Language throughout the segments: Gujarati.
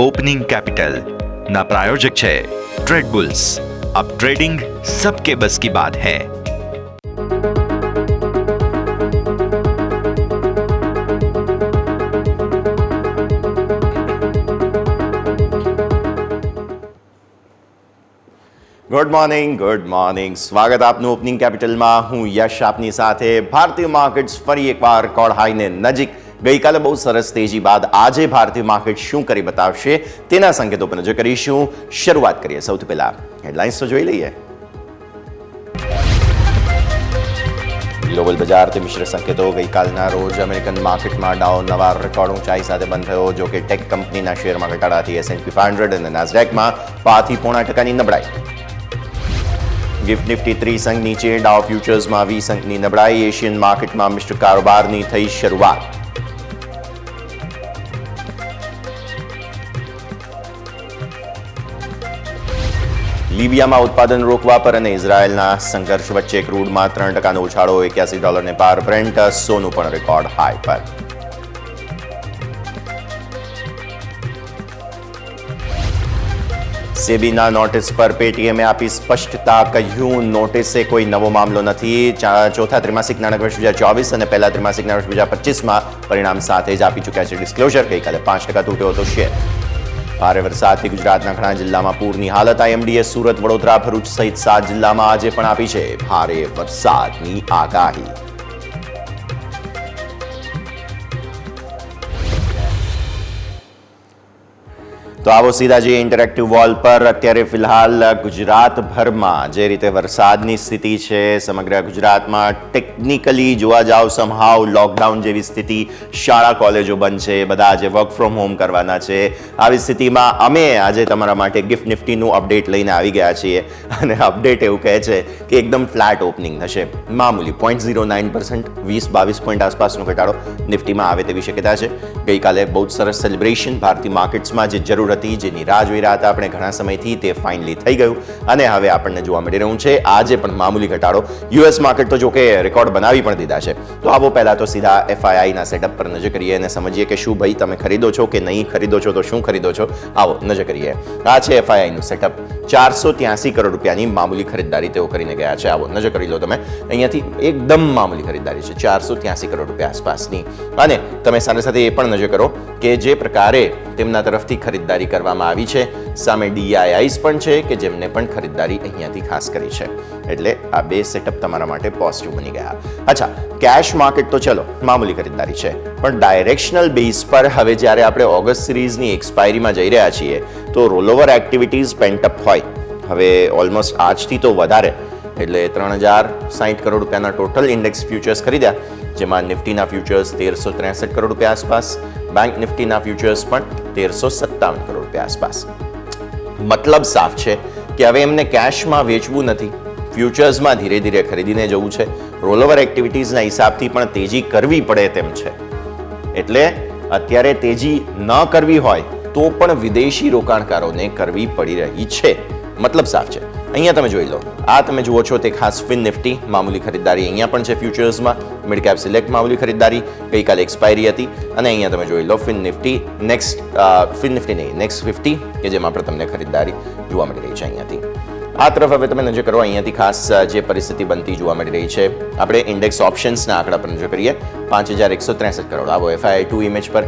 ओपनिंग कैपिटल ना प्रायोजक है ट्रेड बुल्स। अब ट्रेडिंग सबके बस की बात है। ગુડ મોર્નિંગ સ્વાગત આપનું ઓપનિંગ કેપિટલમાં। હું યશ આપની સાથે। ભારતીય માર્કેટ્સ ફરી એકવાર રેકોર્ડ હાઈને નજીક। ગઈકાલે બહુ સરસ તેજી બાદ આજે ભારતીય માર્કેટ શું કરી બતાવશે તેના સંકેતો પર નજર કરીશું। શરૂઆત કરીએ સૌથી પહેલા હેડલાઇન્સ તો જોઈ લઈએ। ગ્લોબલ બજાર તે મિશ્ર સંકેતો। ગઈકાલના રોજ અમેરિકન માર્કેટમાં ડાઉ નવા રેકોર્ડ ઊંચાઈ સાથે બંધ થયો, જો કે ટેક કંપનીના શેરમાં ઘટાડાથી S&P 500 અને નાસ્ડેકમાં 5.5% નબળાઈ। गिफ्ट निफ्टी 30 अंक नीचे, डाउ फ्यूचर्स में 20 अंक की नबड़ाई। एशियन मार्केट में मिश्र कारोबार की थई शुरुआत। लीबिया में उत्पादन रोकवा पर અને ઇઝરાયેલના સંઘર્ષ વચ્ચે ક્રૂડમાં 3% ઉછાળો, $81 ને પાર। બ્રેન્ટ સોનું પણ રેકોર્ડ હાઈ પર। સેબીના નોટિસ પર પેટીએમે આપી સ્પષ્ટતા, કહ્યું નોટિસે કોઈ નવો મામલો નથી। ચોથા ત્રિમાસિક નાણાં વર્ષ 2024 અને પહેલા ત્રિમાસિક નાણાં વર્ષ 2025માં પરિણામ સાથે જ આપી ચૂક્યા છે ડિસ્ક્લોઝર। ગઈકાલે 5% તૂટ્યો હતો શેર। ભારે વરસાદથી ગુજરાતના ઘણા જિલ્લામાં પૂરની હાલત। IMDએ સુરત, વડોદરા, ભરૂચ સહિત 7 જિલ્લામાં આજે પણ આપી છે ભારે વરસાદની આગાહી। તો આવો સીધા જઈએ ઇન્ટરેક્ટિવ વોલ પર। અત્યારે ફિલહાલ ગુજરાતભરમાં જે રીતે વરસાદની સ્થિતિ છે, સમગ્ર ગુજરાતમાં ટેકનિકલી જોવા જાવ સમહાવ લોકડાઉન જેવી સ્થિતિ। શાળા કોલેજો બંધ છે, બધા આજે વર્ક ફ્રોમ હોમ કરવાના છે। આવી સ્થિતિમાં અમે આજે તમારા માટે ગિફ્ટ નિફ્ટીનું અપડેટ લઈને આવી ગયા છીએ અને અપડેટ એવું કહે છે કે એકદમ ફ્લેટ ઓપનિંગ થશે, મામૂલી 0.09%, 20-22 પોઈન્ટ આસપાસનો ઘટાડો નિફ્ટીમાં આવે તેવી શક્યતા છે। ગઈકાલે બહુ જ સરસ સેલિબ્રેશન ભારતીય માર્કેટ્સમાં જે જરૂર હતી, જેની રાહ જોઈ રહ્યા હતા આપણે ઘણા સમયથી, તે ફાઇનલી થઈ ગયું અને હવે આપણને જોવા મળી રહ્યું છે આજે પણ મામૂલી ઘટાડો। યુએસ માર્કેટ તો જો કે રેકોર્ડ બનાવી પણ દીધા છે। તો આવો પહેલા તો સીધા FIIના સેટઅપ પર નજર કરીએ અને સમજીએ કે શું ભાઈ તમે ખરીદો છો કે નહીં ખરીદો છો, તો શું ખરીદો છો આવો નજર કરીએ। આ છે FIIનું સેટઅપ। 483 કરોડ રૂપિયાની મામૂલી ખરીદદારી તેઓ કરીને ગયા છે। આવો નજર કરી લો તમે, અહીંયાથી એકદમ મામૂલી ખરીદદારી છે 483 કરોડ રૂપિયા આસપાસની। અને તમે સાથે સાથે એ પણ નજર કરો કે જે પ્રકારે તેમના તરફથી ખરીદદારી કરવામાં આવી છે, સામે DIIs પણ છે કે જેમને પણ ખરીદદારી અહીંયાથી ખાસ કરી છે। એટલે આ બે સેટઅપ તમારા માટે પોઝિટિવ બની ગયા। અચ્છા, કેશ માર્કેટ તો ચલો મામૂલી ખરીદદારી છે, પણ ડાયરેક્શનલ બેઝ પર હવે જ્યારે આપણે ઓગસ્ટ સિરીઝની એક્સપાયરીમાં જઈ રહ્યા છીએ તો રોલઓવર એક્ટિવિટીઝ પેન્ટઅપ હોય। હવે ઓલમોસ્ટ આજથી તો વધારે, એટલે 3060 કરોડ રૂપિયાના ટોટલ ઇન્ડેક્સ ફ્યુચર્સ ખરીદ્યા, જેમાં નિફ્ટીના ફ્યુચર્સ 1363 કરોડ રૂપિયા આસપાસ, બેંક નિફ્ટીના ફ્યુચર્સ પણ 1357 કરોડ રૂપિયા આસપાસ। મતલબ સાફ છે કે હવે એમને કેશમાં વેચવું નથી, ફ્યુચર્સમાં ધીરે ધીરે ખરીદીને જવું છે। રોલઓવર એક્ટિવિટીઝના હિસાબથી પણ તેજી કરવી પડે તેમ છે, એટલે અત્યારે તેજી ન કરવી હોય તો પણ વિદેશી રોકાણકારોને કરવી પડી રહી છે। મતલબ સાફ છે। અહીંયા તમે જોઈ લો, આ તમે જુઓ છો તે ખાસ ફિન નિફ્ટી મામૂલી ખરીદદારી અહીંયા પણ છે ફ્યુચર્સમાં। મિડ કેપ સિલેક્ટ મામૂલી ખરીદદારી, ગઈકાલે એક્સપાયરી હતી। અને અહીંયા તમે જોઈ લો ફિન નિફ્ટી ફિન નિફ્ટી નહીં, નેક્સ્ટ 50 કે જેમાં પણ તમને ખરીદદારી જોવા મળી રહી છે અહીંયાથી। આ તરફ હવે તમે નજર કરો, અહીંયાથી ખાસ જે પરિસ્થિતિ બનતી જોવા મળી રહી છે। આપણે ઇન્ડેક્સ ઓપ્શન્સના આંકડા પર નજર કરીએ। 5163 કરોડ આવો FII2 ઇમેજ પર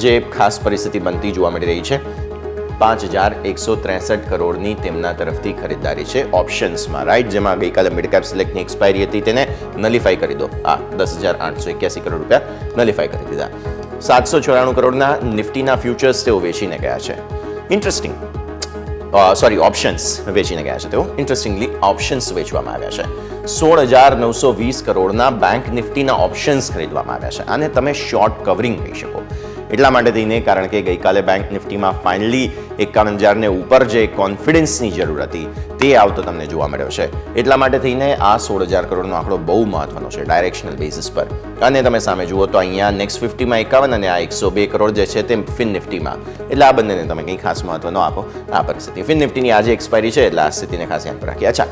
જે ખાસ પરિસ્થિતિ બનતી જોવા મળી રહી છે। 5163 કરોડની તેમના તરફથી ખરીદદારી છે ઓપ્શન્સમાં, રાઈટ, જેમાં ગઈકાલે મિડ કેપ સિલેક્ટની એક્સપાયરી હતી તેને નલિફાઈ કરી દો। 10,881 કરોડ રૂપિયા નલિફાઈ કરી દીધા। 794 કરોડના નિફ્ટીના ફ્યુચર્સ તેઓ વેચીને ગયા છે। ઇન્ટરેસ્ટિંગ, ઓપ્શન્સ વેચીને ગયા છે તેઓ। ઇન્ટરેસ્ટિંગલી ઓપ્શન્સ વેચવામાં આવ્યા છે। 16,920 કરોડના બેંક નિફ્ટીના ઓપ્શન્સ ખરીદવામાં આવ્યા છે। આને તમે શોર્ટ કવરિંગ કહી શકો। એટલા માટે થઈને, કારણ કે ગઈકાલે બેંક નિફ્ટીમાં ફાઇનલી 51,000ને ઉપર જે કોન્ફિડન્સની જરૂર હતી તે આવતો તમને જોવા મળ્યો છે। એટલા માટે થઈને આ 16,000 કરોડનો આંકડો બહુ મહત્વનો છે ડાયરેક્શનલ બેસિસ પર। અને તમે સામે જુઓ તો અહીંયા નેક્સ્ટ 50માં 51 અને આ 102 કરોડ જે છે તે ફિન નિફ્ટીમાં, એટલે આ બંનેને તમે કંઈ ખાસ મહત્વ ન આપો આ પરિસ્થિતિ। ફિન નિફ્ટીની આજે એક્સપાયરી છે એટલે આ સ્થિતિને ખાસ ધ્યાન પર રાખીએ। અચ્છા,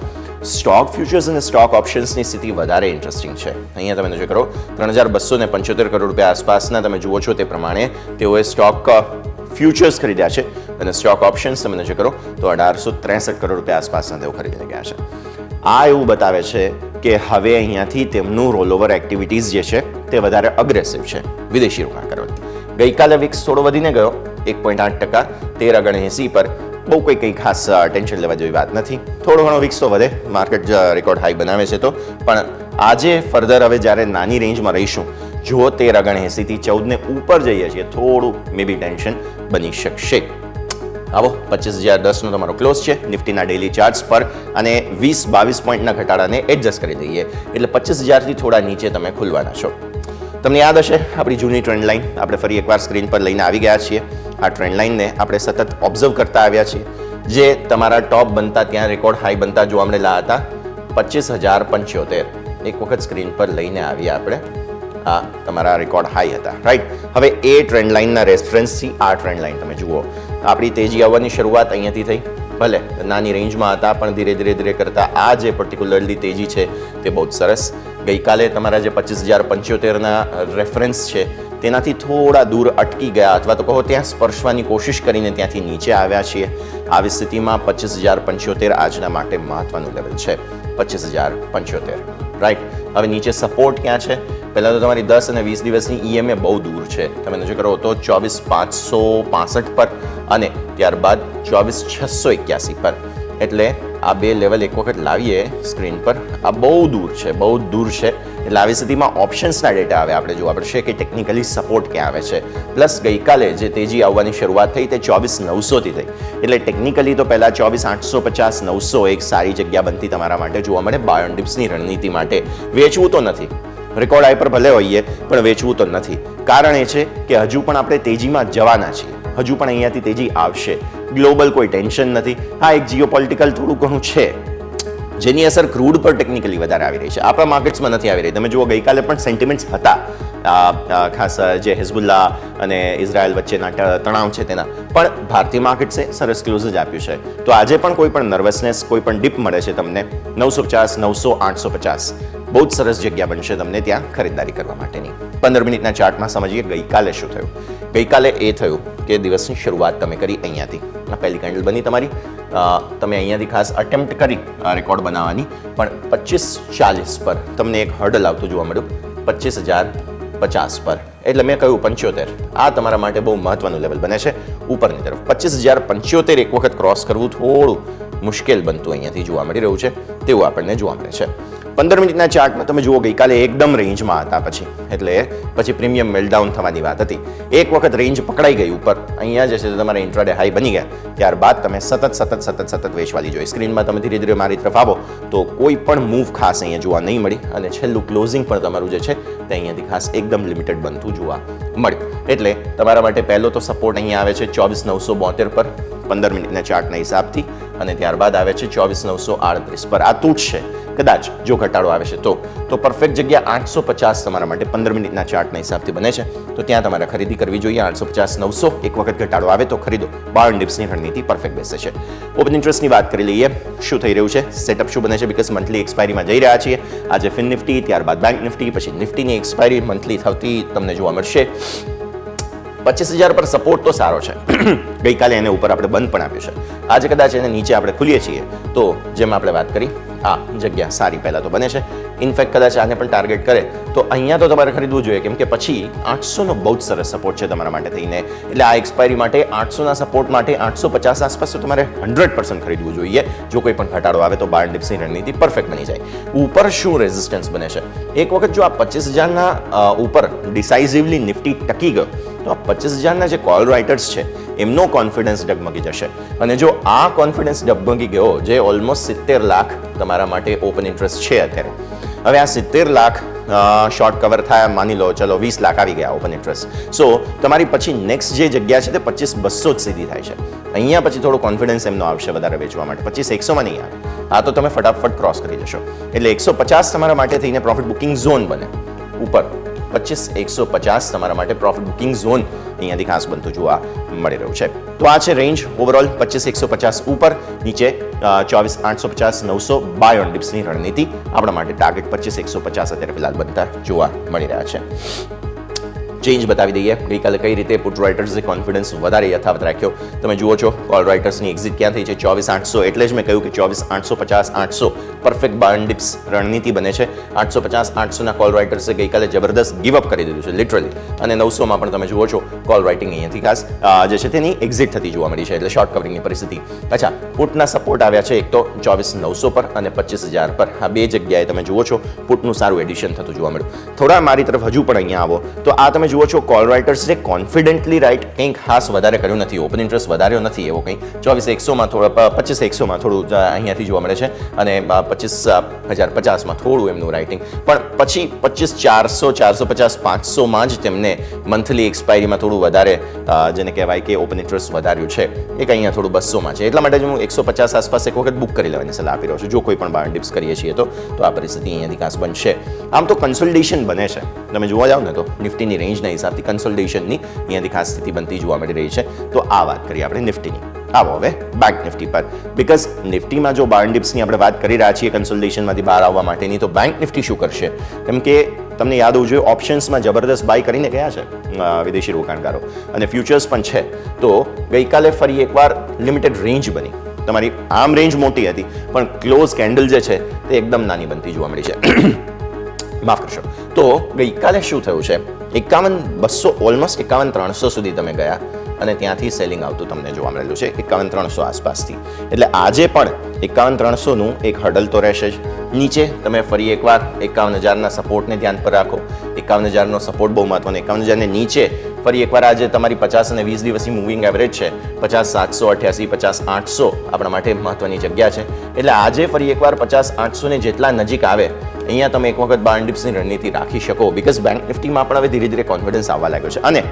સ્ટોક ફ્યુચર્સ અને સ્ટોક ઓપ્શન્સની સ્થિતિ વધારે ઇન્ટરેસ્ટિંગ છે। અહીંયા તમે નજર કરો, 3,275 કરોડ રૂપિયા આસપાસના તમે જુઓ છો તે પ્રમાણે તેઓએ સ્ટોક ફ્યુચર્સ ખરીદ્યા છે અને સ્ટોક ઓપ્શન્સ તમે નજર કરો તો 1863 કરોડ રૂપિયા આસપાસના તેઓ ખરીદીને ગયા છે. આ એવું બતાવે છે કે હવે અહીંયાથી તેમનું રોલઓવર એક્ટિવિટીઝ જે છે તે વધારે અગ્રેસિવ છે વિદેશી રોકાણ કરવાની. ગઈકાલે વિક્સ થોડો વધીને ગયો 1.8%, 13.80 પર. બહુ કંઈ ખાસ ટેન્શન લેવા જેવી વાત નથી. થોડો ઘણો વિક્સ તો વધે, માર્કેટ રેકોર્ડ હાઈ બનાવે છે તો, પણ આજે ફર્ધર હવે જ્યારે નાની રેન્જમાં રહીશું, જો 13.80 થી 14 ને ઉપર જઈએ છીએ, થોડું મે બી ટેન્શન બની શકશે. આવો 25,010 નો તમારો ક્લોઝ છે નિફ્ટીના ડેલી ચાર્ટ્સ પર, અને 20-22 પોઈન્ટના ઘટાડાને એડજસ્ટ કરી દઈએ એટલે 25,000 થી થોડા નીચે તમે ખુલવાના છો. તમને યાદ હશે આપણી જૂની ટ્રેન્ડ લાઇન આપણે ફરી એકવાર સ્ક્રીન પર લઈને આવી ગયા છીએ. આ ટ્રેન્ડ લાઇનને આપણે સતત ઓબ્ઝર્વ કરતા આવ્યા છીએ, જે તમારા ટોપ બનતા ત્યાં રેકોર્ડ હાઈ બનતા જોવા મળેલા હતા 25,075. એક વખત સ્ક્રીન પર લઈને આવીએ આપણે, આ તમારા રેકોર્ડ હાઈ હતા, રાઈટ. હવે એ ટ્રેન્ડ લાઇનના રેફરન્સથી આ ટ્રેન્ડ લાઇન તમે જુઓ, આપણી તેજી આવવાની શરૂઆત અહીંયાથી થઈ. ભલે નાની રેન્જમાં હતા, પણ ધીરે ધીરે કરતા આ જે પર્ટિક્યુલરલી તેજી છે તે બહુ જ સરસ. ગઈકાલે તમારા જે 25,075ના રેફરન્સ છે તેનાથી થોડા દૂર અટકી ગયા, અથવા તો કહો ત્યાં સ્પર્શવાની કોશિશ કરીને ત્યાંથી નીચે આવ્યા છીએ. આવી સ્થિતિમાં 25,075 આજના માટે મહત્વનું લેવલ છે. 25,075, રાઈટ. હવે નીચે સપોર્ટ ક્યાં છે? પહેલાં તો તમારી 10 અને 20 દિવસની EMA બહુ દૂર છે. તમે નજર કરો તો 24,565 પર અને ત્યારબાદ 24,681 પર. એટલે આ બે લેવલ એક વખત લાવીએ સ્ક્રીન પર, આ બહુ દૂર છે, બહુ દૂર છે. એટલે આવી સ્થિતિમાં ઓપ્શન્સના ડેટા હવે આપણે જોવા પડશે કે ટેકનિકલી સપોર્ટ ક્યાં આવે છે. પ્લસ ગઈકાલે જે તેજી આવવાની શરૂઆત થઈ તે 24,900થી થઈ, એટલે ટેકનિકલી તો પહેલાં 24,850, 900 એક સારી જગ્યા બનતી તમારા માટે જોવા મળે બાય ઓન ડિપ્સની રણનીતિ માટે. વેચવું તો નથી, રેકોર્ડ હાઈ પર ભલે હોઈએ પણ વેચવું તો નથી. કારણ એ છે કે હજુ પણ આપણે તેજીમાં જવાના છીએ, હજુ પણ અહીંયાથી તેજી આવશે. ગ્લોબલ કોઈ ટેન્શન નથી. હા, એક જીઓપોલિટિકલ થોડું ઘણું છે જેની અસર ક્રૂડ પર ટેકનિકલી વધારે આવી રહી છે, આપણા માર્કેટ્સમાં નથી આવી રહી. તમે જુઓ ગઈકાલે પણ સેન્ટિમેન્ટ્સ હતા, ખાસ જે હિઝબુલ્લા અને ઇઝરાયલ વચ્ચેના તણાવ છે તેના, પણ ભારતીય માર્કેટ્સે સરસ ક્લોઝ જ આપ્યું છે. તો આજે પણ કોઈ પણ નર્વસનેસ, કોઈ પણ ડીપ મળે છે તમને 950, 900, 850, બહુ જ સરસ જગ્યા બનશે તમને ત્યાં ખરીદદારી કરવા માટેની. 15 મિનિટના ચાર્ટમાં સમજીએ ગઈકાલે શું થયું. ગઈકાલે એ થયું કે દિવસની શરૂઆત તમે કરી અહીંયાથી, આ પહેલી કેન્ડલ બની તમારી, તમે અહીંયાથી ખાસ અટેમ્પ્ટ કરી રેકોર્ડ બનાવવાની, પણ 25,40 પર તમને એક હર્ડલ આવતું જોવા મળ્યું 25,050 પર. એટલે મેં કહ્યું 75, આ તમારા માટે બહુ મહત્વનું લેવલ બને છે ઉપરની તરફ. 25,075 એક વખત ક્રોસ કરવું થોડું મુશ્કેલ બનતું અહીંયાથી જોવા મળી રહ્યું છે, તેવું આપણને જોવા મળે છે. 15 મિનિટના ચાર્ટમાં તમે જુઓ ગઈકાલે એકદમ રેન્જમાં હતા, પછી પ્રીમિયમ મેલ્ટડાઉન થવાની વાત હતી. એક વખત રેન્જ પકડાઈ ગઈ ઉપર, અહીંયા જે છે તમારે ઇન્ટ્રાડે હાઈ બની ગયા, ત્યારબાદ તમે સતત વેચવાલી જોઈ. સ્ક્રીનમાં તમે ધીરે ધીરે મારી તરફ આવો તો કોઈ પણ મૂવ ખાસ અહીંયા જોવા નહીં મળી, અને છેલ્લું ક્લોઝિંગ પણ તમારું જે છે તે અહીંયાથી ખાસ એકદમ લિમિટેડ બનતું જોવા મળ્યું. એટલે તમારા માટે પહેલો તો સપોર્ટ અહીંયા આવે છે 24,972 પર 15 મિનિટના ચાર્ટના હિસાબથી, અને ત્યારબાદ આવે છે 24,938 પર. આ તૂટશે કદાચ જો ઘટાડો આવે છે તો પરફેક્ટ જગ્યા 850 તમારા માટે 15 મિનિટના ચાર્ટના હિસાબથી બને છે. તો ત્યાં તમારે ખરીદી કરવી જોઈએ. 850, 900 એક વખત ઘટાડો આવે તો ખરીદો. બાય ઓન ડિપ્સની રણનીતિ પરફેક્ટ બેસે છે. ઓપન ઇન્ટરેસ્ટની વાત કરી લઈએ, શું થઈ રહ્યું છે, સેટઅપ શું બને છે, બીકોઝ મંથલી એક્સપાયરીમાં જઈ રહ્યા છીએ. આજે ફિન નિફ્ટી, ત્યારબાદ બેંક નિફ્ટી, પછી નિફ્ટીની એક્સપાયરી મંથલી થતી તમને જોવા મળશે. 25,000 પર સપોર્ટ તો સારો છે. ગઈકાલે એને ઉપર આપણે બંધ પણ આપ્યું છે. આજે કદાચ એને નીચે આપણે ખુલીએ છીએ તો જેમ આપણે વાત કરી આ જગ્યા સારી પહેલાં તો બને છે. ઇનફેક્ટ કદાચ આને પણ ટાર્ગેટ કરે તો અહીંયા તો તમારે ખરીદવું જોઈએ, કેમ કે પછી 800નો બહુ જ સરસ સપોર્ટ છે તમારા માટે થઈને. એટલે આ એક્સપાયરી માટે 800ના સપોર્ટ માટે 850 આસપાસ તો તમારે 100% ખરીદવું જોઈએ. જો કોઈ પણ ઘટાડો આવે તો બાય ઓન ડિપ્સની રણનીતિ પરફેક્ટ બની જાય. ઉપર શું રેઝિસ્ટન્સ બને છે? એક વખત જો આ 25,000ના ઉપર ડિસાઇઝિવલી નિફ્ટી ટકી ગયો તો આ 25,000ના જે કોલ રાઇટર્સ છે એમનો કોન્ફિડન્સ ડગમગી જશે. અને જો આ કોન્ફિડન્સ ડગમગી ગયો, જે ઓલમોસ્ટ 70 લાખ તમારા માટે ઓપન ઇન્ટરેસ્ટ છે અત્યારે, હવે આ 70 લાખ શોર્ટ કવર થાય, માની લો ચલો 20 લાખ આવી ગયા ઓપન ઇન્ટરેસ્ટ. સો તમારી પછી નેક્સ્ટ જે જગ્યા છે તે 25,200 જ સીધી થાય છે. અહીંયા પછી થોડો કોન્ફિડન્સ એમનો આવશે વધારે વેચવા માટે. 25,100માં નહીં આવે, આ તો તમે ફટાફટ ક્રોસ કરી જશો. એટલે 150 તમારા માટે થઈને પ્રોફિટ બુકિંગ ઝોન બને ઉપર. 25,150 તમારા માટે પ્રોફિટ બુકિંગ ઝોન અહીંયાથી ખાસ બનતું જોવા મળી રહ્યું છે. તો આ છે રેન્જ ઓવરઓલ 25,150 ઉપર, નીચે 24,850, 900 બાય ઓન ડિપ્સની રણનીતિ. આપણા માટે ટાર્ગેટ 25,150 અત્યારે ફિલહાલ બનતા જોવા મળી રહ્યા છે. ચેન્જ બતાવી દઈએ. ગઈકાલે કઈ રીતે પુટ રાઇટર્સે કોન્ફિડન્સ વધારે યથાવત રાખ્યો તમે જુઓ છો. કોલ રાઇટર્સની એક્ઝિટ ક્યાં થઈ છે 24,800. એટલે જ મેં કહ્યું કે 24,850 800 પરફેક્ટ બાય ડિપ્સ રણનીતિ બને છે. 850-800ના કોલ રાઇટર્સે ગઈકાલે જબરદસ્ત ગીવ અપ કરી દીધું છે લિટરલી. અને 900માં પણ તમે જુઓ છો કોલ રાઇટિંગ અહીંયાથી ખાસ જે છે તેની એક્ઝિટ થતી જોવા મળી છે, એટલે શોર્ટ કવરિંગની પરિસ્થિતિ. અચ્છા, પુટના સપોર્ટ આવ્યા છે એક તો 24,900 પર અને 25,000 પર. આ બે જગ્યાએ તમે જુઓ છો પુટનું સારું એડિશન થતું જોવા મળ્યું. થોડા મારી તરફ હજુ પણ અહીંયા આવો તો આ તમે જુઓ છો કોલ રાઇટર્સે કોન્ફિડન્ટલી રાઇટ કંઈ ખાસ વધારે કર્યું નથી, ઓપન ઇન્ટરેસ્ટ વધાર્યો નથી એવો કંઈ. 24,100માં થોડા 25,100માં થોડું અહીંયાથી જોવા મળે છે અને 25,050માં થોડું એમનું રાઇટિંગ. પણ પછી 25,400 450 500માં જ તેમને મંથલી એક્સપાયરીમાં થોડું વધારે જેને કહેવાય કે ઓપન ઇન્ટરેસ્ટ વધાર્યું છે. એક અહીંયા થોડું 200માં છે. એટલા માટે જ હું 150 આસપાસ એક વખત બુક કરી લેવાની સલાહ આપી રહ્યો છું જો કોઈ પણ બાર ડિપ્સ કરીએ છીએ તો આ પરિસ્થિતિ અહીંયાથી ખાસ બનશે. આમ તો કન્સોલિડેશન બને છે, તમે જોવા જાઓ ને તો નિફ્ટીની રેન્જના હિસાબથી કન્સોલિડેશનની અહીંયાથી ખાસ સ્થિતિ બનતી જોવા મળી રહી છે. તો આ વાત કરીએ આપણે નિફ્ટીની. આવો હવે બેંક નિફ્ટી પર. બિકોઝ નિફ્ટીમાં જો બાર ડિપ્સની આપણે વાત કરી રહ્યા છીએ કન્સોલિડેશનમાંથી બહાર આવવા માટેની, તો બેંક નિફ્ટી શું કરશે? કેમ કે તમને યાદ હોવું જોઈએ ઓપ્શન્સમાં જબરદસ્ત બાય કરીને ગયા છે વિદેશી રોકાણકારો અને ફ્યુચર્સ પણ છે. તો ગઈકાલે ફરી એકવાર લિમિટેડ રેન્જ બની. તમારી આમ રેન્જ મોટી હતી પણ ક્લોઝ કેન્ડલ જે છે તે એકદમ નાની બનતી જોવા મળી છે. માફ કરશો. તો ગઈકાલે શું થયું છે 51,200 ઓલમોસ્ટ 51,300 સુધી તમે ગયા અને ત્યાંથી સેલિંગ આવતું તમને જોવા મળેલું છે 51,300 આસપાસથી. એટલે આજે પણ 51,300નું એક હડલ તો રહેશે જ. નીચે તમે ફરી એકવાર 51,000ના સપોર્ટને ધ્યાન પર રાખો. 51,000નો સપોર્ટ બહુ મહત્વનો. 51,000ને નીચે ફરી એકવાર આજે તમારી 50 અને 20 દિવસની મૂવિંગ એવરેજ છે 50,788 50,800 આપણા માટે મહત્વની જગ્યા છે. એટલે આજે ફરી એકવાર 50,800ને જેટલા નજીક આવે અહીંયા તમે એક વખત બાર ડિપ્સની રણનીતિ રાખી શકો. બિકોઝ બેંક નિફ્ટીમાં પણ હવે ધીરે ધીરે કોન્ફિડન્સ આવવા લાગ્યો છે. અને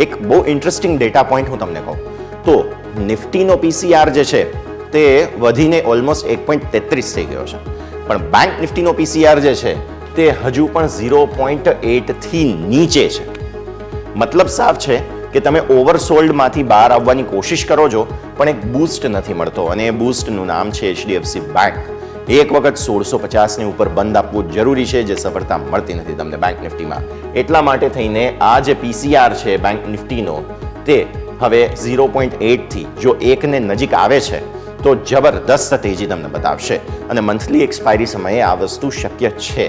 એક બહુ ઇન્ટરેસ્ટિંગ ડેટા પોઈન્ટ હું તમને કહું તો નિફ્ટીનો પીસીઆર જે છે તે વધીને ઓલમોસ્ટ 1.33 થઈ ગયો છે, પણ બેંક નિફ્ટીનો પીસીઆર જે છે તે હજુ પણ 0.8થી નીચે છે. મતલબ સાફ છે કે તમે ઓવરસોલ્ડમાંથી બહાર આવવાની કોશિશ કરો છો પણ એક બૂસ્ટ નથી મળતો અને એ બૂસ્ટનું નામ છે HDFC બેંક. એક વખત 1650ની ઉપર બંધ આપવું જરૂરી છે, જે સફળતા મળતી નથી તમને બેંક નિફ્ટીમાં. એટલા માટે થઈને આ જે પીસીઆર છે બેંક નિફ્ટીનો તે હવે 0.8થી જો 1ને નજીક આવે છે તો જબરદસ્ત તેજી તમને બતાવશે અને મંથલી એક્સપાયરી સમયે આ વસ્તુ શક્ય છે.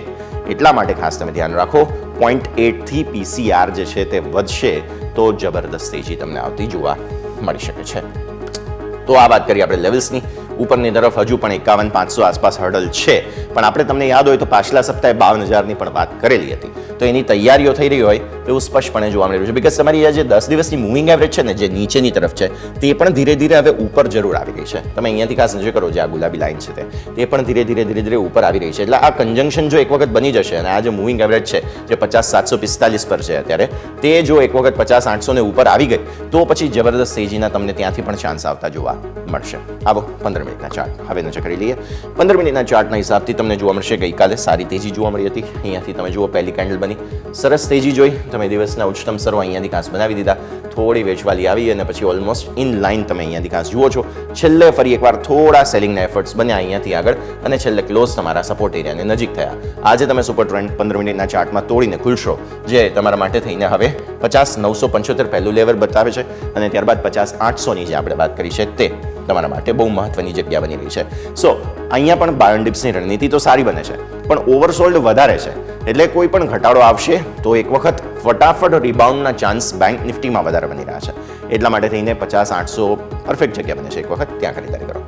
એટલા માટે ખાસ તમે ધ્યાન રાખો 0.8થી પીસીઆર જે છે તે વધશે તો જબરદસ્ત તેજી તમને આવતી જોવા મળી શકે છે. તો આ વાત કરીએ આપણે લેવલ્સની. ઉપરની તરફ હજુ પણ 51,500 આસપાસ હર્ડલ છે, પણ આપણે તમને યાદ હોય તો પાછલા સપ્તાહે 52,000ની પણ વાત કરેલી હતી. તો એની તૈયારીઓ થઈ રહી હોય એવું સ્પષ્ટપણે જોવા મળી રહ્યું છે. બિકોઝ તમારી આ જે 10 દિવસની મૂવિંગ એવરેજ છે ને જે નીચેની તરફ છે તે પણ ધીરે ધીરે હવે ઉપર જરૂર આવી રહી છે. તમે અહીંયાથી ખાસ નજર કરો જે આ ગુલાબી લાઈન છે તે પણ ધીરે ધીરે ઉપર આવી રહી છે. એટલે આ કન્જંક્શન જો એક વખત બની જશે અને આ જે મૂવિંગ એવરેજ છે જે 50,745 પર છે અત્યારે તે જો એક વખત 50,800ને ઉપર આવી ગઈ તો પછી જબરદસ્ત તેજીના તમને ત્યાંથી પણ ચાન્સ આવતા જોવા મળશે. આવો 15 મિનિટના ચાર્ટ હવે નજર કરી લઈએ. 15 મિનિટના ચાર્ટના હિસાબથી તમને જોવા મળશે ગઈકાલે સારી તેજી જોવા મળી હતી. અહીંયાથી તમે જુઓ પહેલી કેન્ડલ બની સરસ તેજી જોઈ તમે દિવસના ઉચ્ચતમ સર્વ અહીંયાથી ખાસ બનાવી દીધા. થોડી વેચવાલી આવી અને પછી ઓલમોસ્ટ ઇન લાઇન તમે અહીંયાથી ખાસ જુઓ છો. છેલ્લે ફરી એકવાર થોડા સેલિંગના એફર્ટ્સ બન્યા અહીંયાથી આગળ અને છેલ્લે ક્લોઝ તમારા સપોર્ટ એરિયાને નજીક થયા. આજે તમે સુપર ટ્રેન્ડ 15 મિનિટના ચાર્ટમાં તોડીને ખુલશો જે તમારા માટે થઈને હવે 50,975 પહેલું લેવલ બતાવે છે અને ત્યારબાદ 50,800ની જે આપણે વાત કરી છે તે તમારા માટે બહુ મહત્વની જગ્યા બની રહી છે. સો અહીંયા પણ બાર ડિપ્સની રણનીતિ તો સારી બને છે પણ ઓવરસોલ્ડ વધારે છે. એટલે કોઈ પણ ઘટાડો આવશે તો એક વખત ફટાફટ રિબાઉન્ડના ચાન્સ બેંક નિફ્ટીમાં વધારે બની રહ્યા છે. એટલા માટે થઈને 50,800 પરફેક્ટ જગ્યા બને છે. એક વખત ત્યાં ખરીદારી કરો.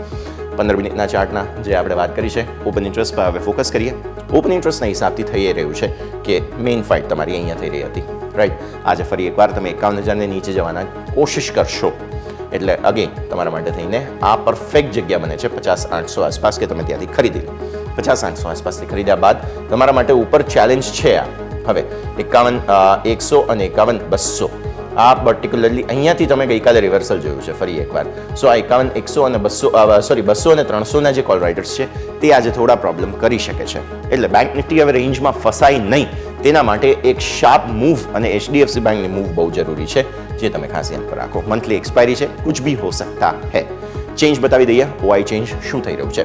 15 મિનિટના ચાર્ટના જે આપણે વાત કરી છે ઓપન ઇન્ટરેસ્ટ પર હવે ફોકસ કરીએ. ઓપન ઇન્ટરેસ્ટના હિસાબથી થઈ રહ્યું છે કે મેઇન ફાઇટ તમારી અહીંયા થઈ રહી હતી રાઈટ. આજે ફરી એકવાર તમે 51,000ને નીચે જવાના કોશિશ કરશો એટલે અગેન તમારા માટે થઈને આ પરફેક્ટ જગ્યા બને છે 50,800 આસપાસ કે તમે ત્યાંથી ખરીદી લો. 50,800 આસપાસથી ખરીદ્યા બાદ તમારા માટે ઉપર ચેલેન્જ છે આ હવે 51,100 અને 51,200. આ પર્ટિક્યુલરલી અહીંયાથી તમે ગઈકાલે રિવર્સલ જોયું છે ફરી એકવાર. સો આ 51,100 અને 200 અને 300ના જે કોલ રાઇટર્સ છે તે આજે થોડા પ્રોબ્લેમ કરી શકે છે. એટલે બેંક નિફ્ટી હવે રેન્જમાં ફસાય નહીં તેના માટે એક શાર્પ મૂવ અને HDFC બેંકની મૂવ બહુ જરૂરી છે જે તમે ખાસ ધ્યાન પર રાખો. મંથલી એક્સપાયરી છે, કુછ ભી હો સકતા હૈ. ચેન્જ બતાવી દઈએ OI ચેન્જ શું થઈ રહ્યું છે.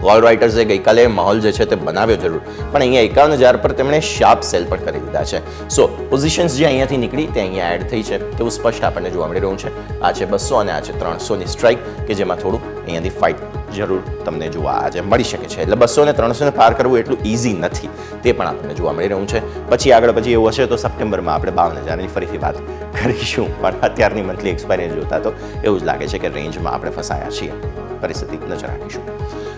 કોલ રાઇટર્સે ગઈકાલે માહોલ જે છે તે બનાવ્યો જરૂર, પણ અહીંયા 51,000 પર તેમણે શાર્પ સેલ પણ કરી દીધા છે. સો પોઝિશન્સ જે અહીંયાથી નીકળી તે અહીંયા એડ થઈ છે તેવું સ્પષ્ટ આપણને જોવા મળી રહ્યું છે. આ છે 200 અને આ છે 300ની સ્ટ્રાઇક કે જેમાં થોડું અહીંયાથી ફાઇટ જરૂર તમને જોવા આજે મળી શકે છે. એટલે 200 અને 300ને પાર કરવું એટલું ઇઝી નથી, તે પણ આપણને જોવા મળી રહ્યું છે. પછી એવું હશે તો સપ્ટેમ્બરમાં આપણે 52,000ની ફરીથી વાત કરીશું, પણ અત્યારની મંથલી એક્સપાયરી જોતા તો એવું જ લાગે છે કે રેન્જમાં આપણે ફસાયા છીએ. પરિસ્થિતિ નજર રાખીશું.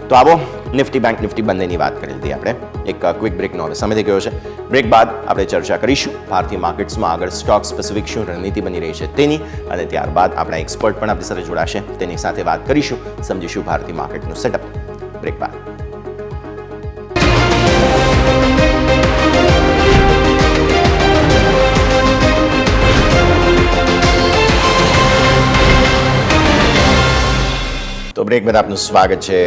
તો આવો નિફ્ટી બેંક નિફ્ટી બંનેની વાત કરી લીધી આપણે. એક ક્વિક બ્રેકનો હવે સમય થઈ ગયો છે. બ્રેક બાદ આપણે ચર્ચા કરીશું ભારતીય માર્કેટ્સમાં આગળ સ્ટોક સ્પેસિફિક શું રણનીતિ બની રહી છે તેની, અને ત્યારબાદ આપણા એક્સપર્ટ પણ આપણી સાથે જોડાશે, તેની સાથે વાત કરીશું, સમજીશું ભારતીય માર્કેટનું સેટઅપ. બ્રેક બાદ તો બ્રેક બાદ આપનું સ્વાગત છે.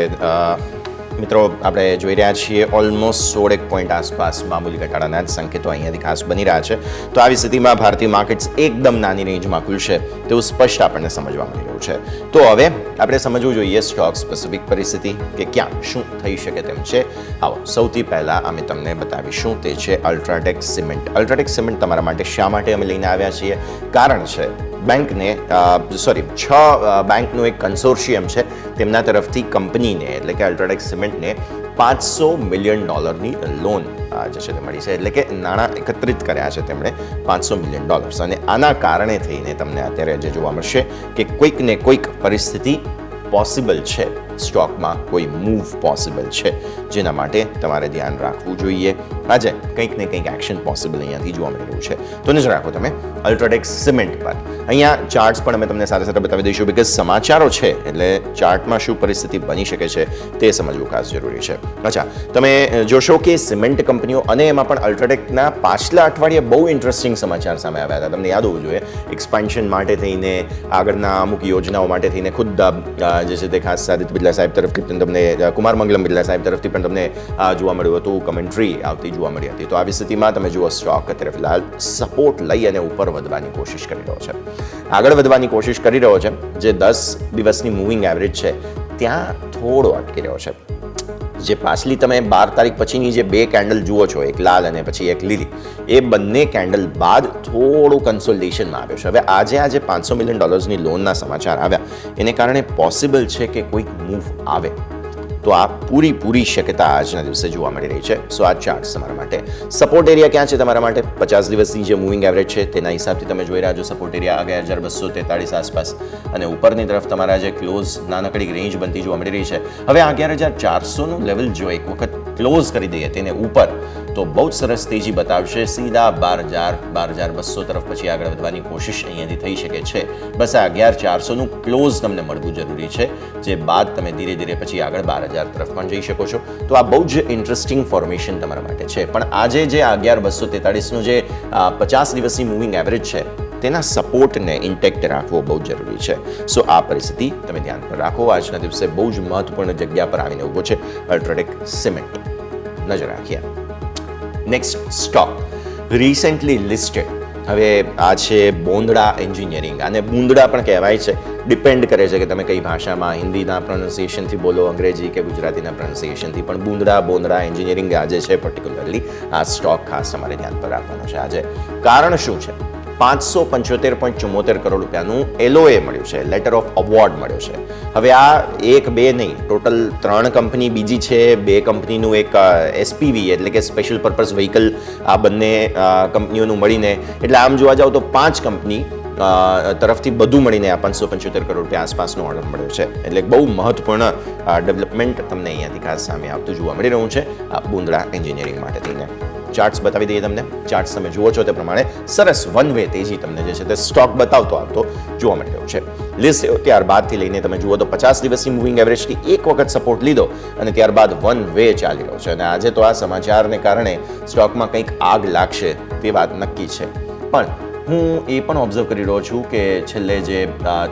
મિત્રો, આપણે જોઈ રહ્યા છીએ ઓલમોસ્ટ 16 પોઈન્ટ આસપાસ મામૂલી ઘટાડાના જ સંકેતો અહીંયાથી ખાસ બની રહ્યા છે. તો આવી સ્થિતિમાં ભારતીય માર્કેટ્સ એકદમ નાની રેન્જમાં ખુલશે તેવું સ્પષ્ટ આપણને સમજવા મળી રહ્યું છે. તો હવે આપણે સમજવું જોઈએ સ્ટોક સ્પેસિફિક પરિસ્થિતિ કે ક્યાં શું થઈ શકે તેમ છે. આવો સૌથી પહેલાં અમે તમને બતાવીશું તે છે અલ્ટ્રાટેક સિમેન્ટ. અલ્ટ્રાટેક સિમેન્ટ તમારા માટે શા માટે અમે લઈને આવ્યા છીએ? કારણ છે બેંકને 6 બેંકનું એક કન્સોર્શિયમ છે, તેમના તરફથી કંપનીને એટલે કે અલ્ટ્રાટેક સિમેન્ટને $500 મિલિયન લોન જે છે તે મળી છે. એટલે કે નાણાં એકત્રિત કર્યા છે તેમણે $500 મિલિયન, અને આના કારણે થઈને તમને અત્યારે જે જોવા મળશે કે કોઈક ને કોઈક પરિસ્થિતિ પોસિબલ છે, સ્ટોકમાં કોઈ મૂવ પોસિબલ છે, જેના માટે તમારે ધ્યાન રાખવું જોઈએ. આજે કંઈક ને કંઈક એક્શન પોસિબલ અહીંયાથી જોવા મળી રહ્યું છે. તો નજર રાખો તમે અલ્ટ્રાટેક સિમેન્ટ પર. અહીંયા ચાર્ટ્સ પણ અમે તમને સાથે સાથે બતાવી દઈશું, બિકોઝ સમાચારો છે એટલે ચાર્ટમાં શું પરિસ્થિતિ બની શકે છે તે સમજવું ખાસ જરૂરી છે. અચ્છા, તમે જોશો કે સિમેન્ટ કંપનીઓ અને એમાં પણ અલ્ટ્રાટેકના પાછલા અઠવાડિયે બહુ ઇન્ટરેસ્ટિંગ સમાચાર સામે આવ્યા હતા. તમને યાદ હોવું જોઈએ, એક્સપાન્શન માટે થઈને, આગળના અમુક યોજનાઓ માટે થઈને ખુદ જે છે તે ખાસ આદિત્ય બિરલા સાહેબ તરફથી પણ તમને, કુમાર મંગલમ બિરલા સાહેબ તરફથી પણ તમને જોવા મળ્યું હતું, કમેન્ટ્રી આવતી જોવા મળી હતી. તો આવી સ્થિતિમાં તમે જુઓ સ્ટોક અત્યારે ફિલહાલ સપોર્ટ લઈ અને ઉપર વધવાની કોશિશ કરી રહ્યો છે, આગળ વધવાની કોશિશ કરી રહ્યો છે. જે 10 દિવસની મૂવિંગ એવરેજ છે ત્યાં થોડો અટકી રહ્યો છે. જે પાછલી તમે 12 તારીખ પછીની જે 2 કેન્ડલ જુઓ છો, એક લાલ અને પછી એક લીલી, એ બંને કેન્ડલ બાદ થોડું કન્સોલિડેશનમાં આવ્યો છે. હવે આજે $500 મિલિયન લોનના સમાચાર આવ્યા, એને કારણે પોસિબલ છે કે કોઈક મૂવ આવે. તો આ પૂરી શક્યતા આજના દિવસે જોવા મળી રહી છે. સો આ ચાર્ટ તમારા માટે સપોર્ટ એરિયા ક્યાં છે તમારા માટે? 50 દિવસની જે મૂવિંગ એવરેજ છે તેના હિસાબથી તમે જોઈ રહ્યા છો સપોર્ટ એરિયા 11,243 આસપાસ, અને ઉપરની તરફ તમારા જે ક્લોઝ નાનકડી રેન્જ બનતી જોવા મળી રહી છે. હવે 11,400નું લેવલ જો એક વખત ક્લોઝ કરી દઈએ તેને ઉપર, તો બહુ જ સરસ તેજી બતાવશે. સીધા 12,200 તરફ પછી આગળ વધવાની કોશિશ અહીંયાથી થઈ શકે છે. બસ આ 11,400નું ક્લોઝ તમને મળવું જરૂરી છે, જે બાદ તમે ધીરે ધીરે પછી આગળ 12,000 તરફ પણ જઈ શકો છો. તો આ બહુ જ ઇન્ટરેસ્ટિંગ ફોર્મેશન તમારા માટે છે. પણ આજે જે 11,243નું જે 50 દિવસની મૂવિંગ એવરેજ છે તેના સપોર્ટને ઇન્ટેક્ટ રાખવો બહુ જરૂરી છે. સો આ પરિસ્થિતિ તમે ધ્યાન પર રાખો. આજના દિવસે બહુ જ મહત્વપૂર્ણ જગ્યા પર આવીને ઊભો છે અલ્ટ્રાટેક સિમેન્ટ. નજર રાખીએ. Next stock recently listed. હવે આ છે બોંદડા એન્જિનિયરિંગ, અને બુંદડા પણ કહેવાય છે. ડિપેન્ડ કરે છે કે તમે કઈ ભાષામાં, હિન્દીના પ્રોનાઉન્સિએશનથી બોલો, અંગ્રેજી કે ગુજરાતીના પ્રોનાઉન્સિએશનથી, પણ બોંદડા એન્જિનિયરિંગ આજે છે પર્ટિક્યુલરલી આ સ્ટોક ખાસ તમારે ધ્યાન પર રાખવાનો છે આજે. કારણ શું છે? 575.74 કરોડ રૂપિયાનું LOA મળ્યું છે, લેટર ઓફ અવોર્ડ મળ્યો છે. હવે આ 1 2 નહીં, ટોટલ 3 કંપની બીજી છે, 2 કંપનીનું એક SPV એટલે કે સ્પેશિયલ પર્પઝ વ્હીકલ, આ બંને કંપનીઓનું મળીને, એટલે આમ જોવા જાવ તો 5 કંપની તરફથી બધું મળીને આ 575 કરોડ રૂપિયા આસપાસનો ઓર્ડર મળ્યો છે. એટલે બહુ મહત્વપૂર્ણ ડેવલપમેન્ટ તમને અહીંયાથી ખાસ સામે આવતું જોવા મળી રહ્યું છે આ બોંદડા એન્જિનિયરિંગ માટે થઈને. ચાર્ટ્સ બતાવી દઈએ તમને. ચાર્ટ્સ તમે જુઓ છો તે પ્રમાણે સરસ વન વે તેજી તમને જે છે તે સ્ટોક બતાવતો આવતો જોવા મળી રહ્યો છે. લિસ્ટ ત્યારબાદથી લઈને તમે જુઓ તો 50 દિવસની મૂવિંગ એવરેજથી એક વખત સપોર્ટ લીધો અને ત્યારબાદ વન વે ચાલી રહ્યો છે. અને આજે તો આ સમાચારને કારણે સ્ટોકમાં કંઈક આગ લાગશે તે વાત નક્કી છે. પણ હું એ પણ ઓબ્ઝર્વ કરી રહ્યો છું કે છેલ્લે જે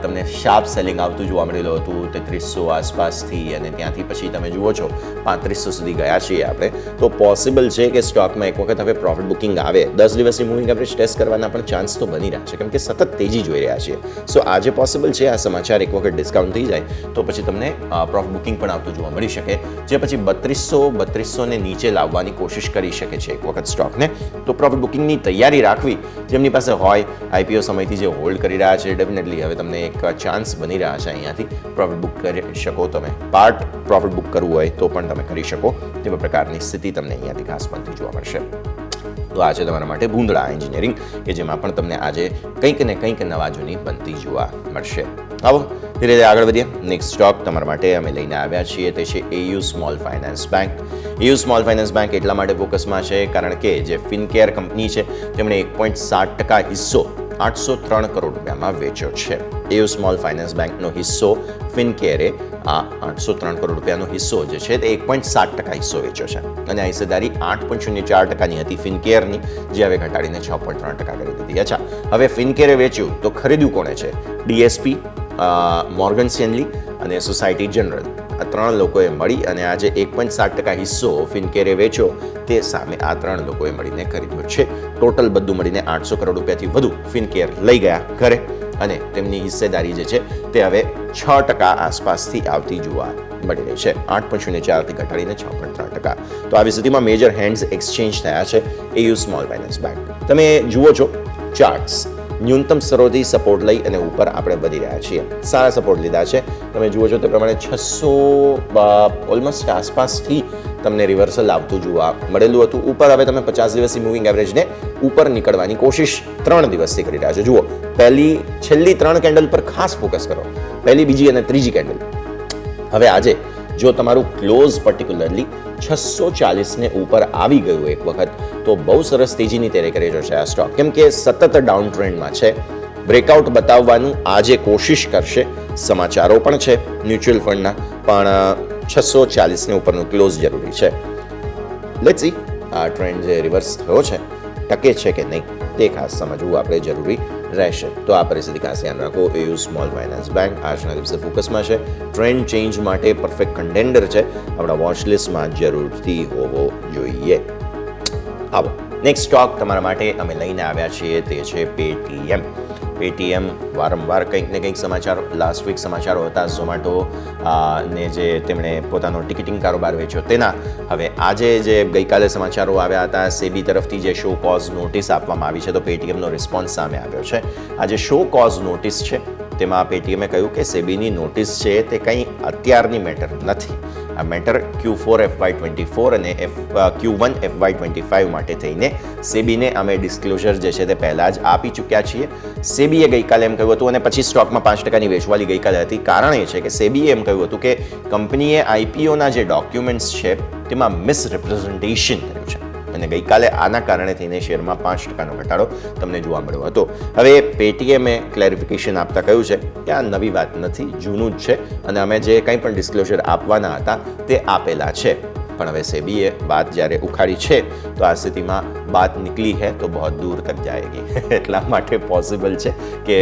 તમને શાર્પ સેલિંગ આવતું જોવા મળેલું હતું 3300 આસપાસથી અને ત્યાંથી પછી તમે જુઓ છો 3500 સુધી ગયા છીએ આપણે, તો પોસિબલ છે કે સ્ટોકમાં એક વખત હવે પ્રોફિટ બુકિંગ આવે. 10 દિવસની મૂવિંગ એવરેજ ટેસ્ટ કરવાના પણ ચાન્સ તો બની રહ્યા છે, કેમ કે સતત તેજી જોઈ રહ્યા છીએ. સો આજે પોસિબલ છે આ સમાચાર એક વખત ડિસ્કાઉન્ટ થઈ જાય તો પછી તમને પ્રોફિટ બુકિંગ પણ આવતું જોવા મળી શકે, જે પછી 3200 ને નીચે લાવવાની કોશિશ કરી શકે છે એક વખત સ્ટોકને. તો પ્રોફિટ બુકિંગની તૈયારી રાખવી જેમની પાસે હોય, આઈપીઓ સમયથી જે હોલ્ડ કરી રહ્યા છે, ડેફિનેટલી હવે તમને એક ચાન્સ બની રહ્યા છે અહીંયાથી પ્રોફિટ બુક કરી શકો. તમે પાર્ટ પ્રોફિટ બુક કરવું હોય તો પણ તમે કરી શકો, તેવા પ્રકારની સ્થિતિ તમને અહીંયાથી ખાસ બનતી જોવા મળશે. તો આ છે તમારા માટે ભૂંદડા એન્જિનિયરિંગ, કે જેમાં પણ તમને આજે કંઈક ને કંઈક નવા જૂની બનતી જોવા મળશે. આવો ધીરે ધીરે આગળ વધીએ. નેક્સ્ટ સ્ટોક તમારા માટે અમે લઈને આવ્યા છીએ તે છે AU small finance bank. AU small finance bank એટલા માટે ફોકસમાં છે કારણ કે જે ફિનકેર કંપની છે તેમણે 1.7% હિસ્સો 803 કરોડ રૂપિયામાં વેચ્યો છે. AU સ્મોલ ફાઇનાન્સ બેંકનો હિસ્સો ફિનકેરે આ 803 કરોડ રૂપિયાનો હિસ્સો જે છે તે 1.7% હિસ્સો વેચ્યો છે અને આ હિસ્સેદારી 8.04%ની હતી ફિનકેરની, જે હવે ઘટાડીને 6.3% કરી દીધી. અચ્છા, હવે ફિનકેરે વેચ્યું તો ખરીદ્યું કોણે છે? DSP, મોર્ગન સ્ટેનલી અને સોસાયટી જનરલ, આ ત્રણ લોકોએ મળી અને આ જે 1.7% હિસ્સો ફિનકેરે વેચ્યો તે સામે આ ત્રણ લોકોએ મળીને ખરીદ્યો છે. ટોટલ બધું મળીને 800 કરોડ રૂપિયાથી વધુ ફિનકેર લઈ ગયા ઘરે અને તેમની હિસ્સેદારી જે છે તે હવે 6% આસપાસથી આવતી જોવા મળી રહી છે. 8.04થી ઘટાડીને 6.3%. તો આવી સ્થિતિમાં મેજર હેન્ડ્સ એક્સચેન્જ થયા છે AU સ્મોલ ફાઇનાન્સ બેંક. તમે જુઓ છો ચાર્ટ્સ, ન્યૂનતમ સ્તરોથી સપોર્ટ લઈ અને ઉપર આપણે વધી રહ્યા છીએ. સારા સપોર્ટ લીધા છે. તમે જુઓ છો તે પ્રમાણે 600 ઓલમોસ્ટ આસપાસથી તમને રિવર્સલ આવતું જોવા મળેલું હતું. ઉપર હવે તમે 50 દિવસની મૂવિંગ એવરેજને ઉપર નીકળવાની કોશિશ 3 દિવસથી કરી રહ્યા છો. જુઓ, છેલ્લી 3 કેન્ડલ પર ખાસ ફોકસ કરો, પહેલી, બીજી અને ત્રીજી કેન્ડલ. હવે આજે જો તમારું ક્લોઝ પર્ટિક્યુલરલી 640 ને ઉપર આવી ગયું એક વખત તો બહુ સરસ તેજીની તૈયારી કરી રહ્યો છે આ સ્ટોક, કેમ કે સતત ડાઉન ટ્રેન્ડમાં છે. બ્રેકઆઉટ બતાવવાનું આજે કોશિશ કરશે. સમાચારો પણ છે મ્યુચ્યુઅલ ફંડના, પણ 640 ને ઉપરનું ક્લોઝ જરૂરી છે. લેટ્સ સી આ ટ્રેન્ડ જે રિવર્સ થયો છે ટકે છે કે નહીં તે ખાસ સમજવું આપણે જરૂરી રહેશે. તો આ પરિસ્થિતિ ખાસ ધ્યાન રાખો. AU સ્મોલ ફાઇનાન્સ બેંક આજના દિવસે ફોકસમાં છે. ટ્રેન્ડ ચેન્જ માટે પરફેક્ટ કન્ટેન્ડર છે, આપણા વોચ લિસ્ટમાં જરૂરથી હોવો જોઈએ. આવો નેક્સ્ટ સ્ટોક તમારા માટે અમે લઈને આવ્યા છીએ તે છે પેટીએમ. પેટીએમ વારંવાર કંઈક ને કંઈક સમાચાર, લાસ્ટ વીક સમાચારો હતા ઝોમેટો ને જે તેમણે પોતાનો ટિકિટિંગ કારોબાર વેચ્યો તેના. હવે આજે જે ગઈકાલે સમાચારો આવ્યા હતા, સેબી તરફથી જે શો કોઝ નોટિસ આપવામાં આવી છે તો પેટીએમનો રિસ્પોન્સ સામે આવ્યો છે. આ જે શો કોઝ નોટિસ છે તેમાં પેટીએમે કહ્યું કે સેબીની નોટિસ છે તે કંઈ અત્યારની મેટર નથી. આ મેટર Q4 FY24 અને Q1 FY25 માટે થઈને સેબીને અમે ડિસ્ક્લોઝર જે છે તે પહેલાં જ આપી ચૂક્યા છીએ. સેબીએ ગઈકાલે એમ કહ્યું હતું અને પછી સ્ટોકમાં 5%ની વેચવાલી ગઈકાલે હતી. કારણ એ છે કે સેબીએ એમ કહ્યું હતું કે કંપનીએ આઈપીઓના જે ડોક્યુમેન્ટ્સ છે તેમાં મિસરિપ્રેઝન્ટેશન કર્યું છે અને ગઈકાલે આના કારણે થઈને શેરમાં 5%નો ઘટાડો તમને જોવા મળ્યો હતો. હવે પેટીએમે ક્લેરિફિકેશન આપતા કહ્યું છે કે આ નવી વાત નથી, જૂનું જ છે અને અમે જે કંઈ પણ ડિસ્ક્લોઝર આપવાના હતા તે આપેલા છે. પણ હવે સેબીએ બાત જ્યારે ઉખાડી છે તો આ સ્થિતિમાં બાત નીકળી હે તો બહુ દૂર તક જાયગી. એટલા માટે પોસિબલ છે કે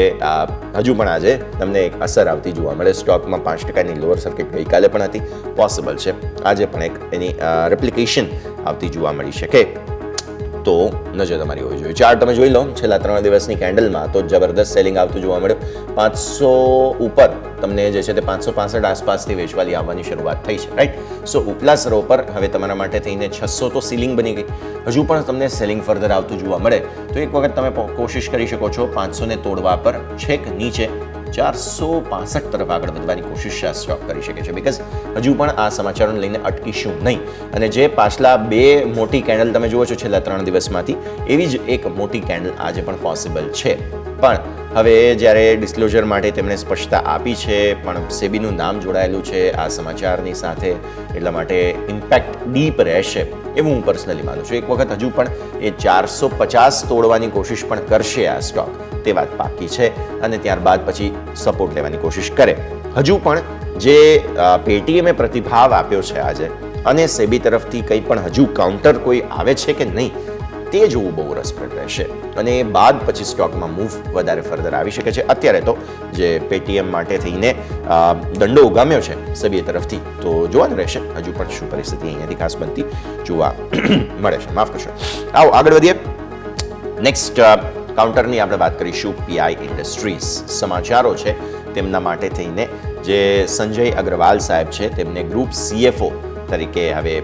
હજુ પણ આજે તમને એક અસર આવતી જોવા મળે. સ્ટોકમાં 5%ની લોઅર સર્કિટ ગઈકાલે પણ હતી, પોસિબલ છે આજે પણ એક એની રેપ્લિકેશન આવતી જોવા મળી શકે. તો નજર તમારી હોવી જોઈએ. ચાર્ટ તમે જોઈ લો, છેલ્લા 3 દિવસની કેન્ડલમાં તો જબરદસ્ત સેલિંગ આવતું જોવા મળ્યું. 500 ઉપર તમને જે છે તે 565 આસપાસથી વેચવાલી આવવાની શરૂઆત થઈ છે, રાઈટ. સો ઉપલા સ્તરો પર હવે તમારા માટે થઈને 600 તો સીલિંગ બની ગઈ. હજુ પણ તમને સેલિંગ ફર્ધર આવતું જોવા મળે તો એક વખત તમે કોશિશ કરી શકો છો 500 ને તોડવા પર છેક નીચે 465 તરફ આગળ વધવાની કોશિશ આ સ્ટોક કરી શકે છે. બીકોઝ હજુ પણ આ સમાચારોને લઈને અટકીશું નહીં. અને જે પાછલા 2 મોટી કેન્ડલ તમે જુઓ છો છેલ્લા 3 દિવસમાંથી, એવી જ એક મોટી કેન્ડલ આજે પણ પોસિબલ છે. પણ હવે જ્યારે ડિસ્ક્લોઝર માટે તેમણે સ્પષ્ટતા આપી છે, પણ સેબીનું નામ જોડાયેલું છે આ સમાચારની સાથે, એટલા માટે ઇમ્પેક્ટ ડીપ રહેશે એવું હું પર્સનલી માનું છું. એક વખત હજુ પણ એ 450 તોડવાની કોશિશ પણ કરશે આ સ્ટોક, તે વાત પાકી છે. અને ત્યારબાદ પછી સપોર્ટ લેવાની કોશિશ કરે. હજુ પણ જે પેટીએમે પ્રતિભાવ આપ્યો છે આજે અને સેબી તરફથી કંઈ પણ હજુ કાઉન્ટર કોઈ આવે છે કે નહીં તે જોવું બહુ રસપ્રદ રહેશે અને એ બાદ પછી સ્ટોકમાં મૂવ વધારે ફર્ધર આવી શકે છે. અત્યારે તો જે પેટીએમ માટે થઈને દંડો ઉગામ્યો છે સેબી તરફથી, તો જોવાનું રહેશે હજુ પણ શું પરિસ્થિતિ અહીંયાથી ખાસ બનતી જોવા મળે છે. માફ કરશો. આવો આગળ વધીએ. નેક્સ્ટ કાઉન્ટરની આપણે વાત કરીશું પીઆઈ ઇન્ડસ્ટ્રીઝ. સમાચારો છે તેમના માટે થઈને જે સંજય અગ્રવાલ સાહેબ છે તેમને ગ્રુપ CFO તરીકે હવે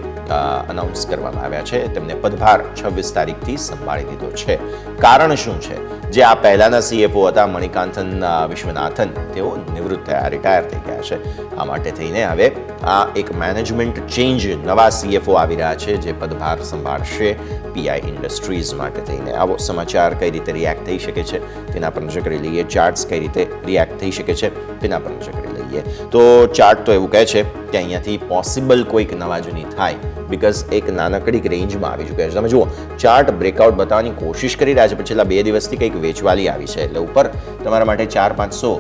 અનાઉન્સ કરવામાં આવ્યા છે. તેમને પદભાર 26 તારીખથી સંભાળી દીધો છે. કારણ શું છે? જે આ પહેલાના CFO હતા મણિકાંતન વિશ્વનાથન, તેઓ નિવૃત્ત થયા, રિટાયર થઈ ગયા છે. આ માટે થઈને હવે આ એક મેનેજમેન્ટ ચેન્જ, નવા CFO આવી રહ્યા છે જે પદભાર સંભાળશે પીઆઈ ઇન્ડસ્ટ્રીઝ માટે થઈને. આવો સમાચાર કઈ રીતે રિએક્ટ થઈ શકે છે તેના પર નજર કરી લઈએ. ચાર્ટ્સ કઈ રીતે રિએક્ટ થઈ શકે છે તેના પર નજર કરી લઈએ. તો ચાર્ટ તો એવું કહે છે કે અહીંયાથી પોસિબલ કોઈક નવા જૂની થાય, બિકોઝ એક નાનકડી રેન્જમાં આવી ચૂક્યા છે. તમે જુઓ, ચાર્ટ બ્રેકઆઉટ બતાવવાની કોશિશ કરી રહ્યા છે, પણ છેલ્લા 2 દિવસથી કંઈક વેચવાલી આવી છે, એટલે ઉપર તમારા માટે 4500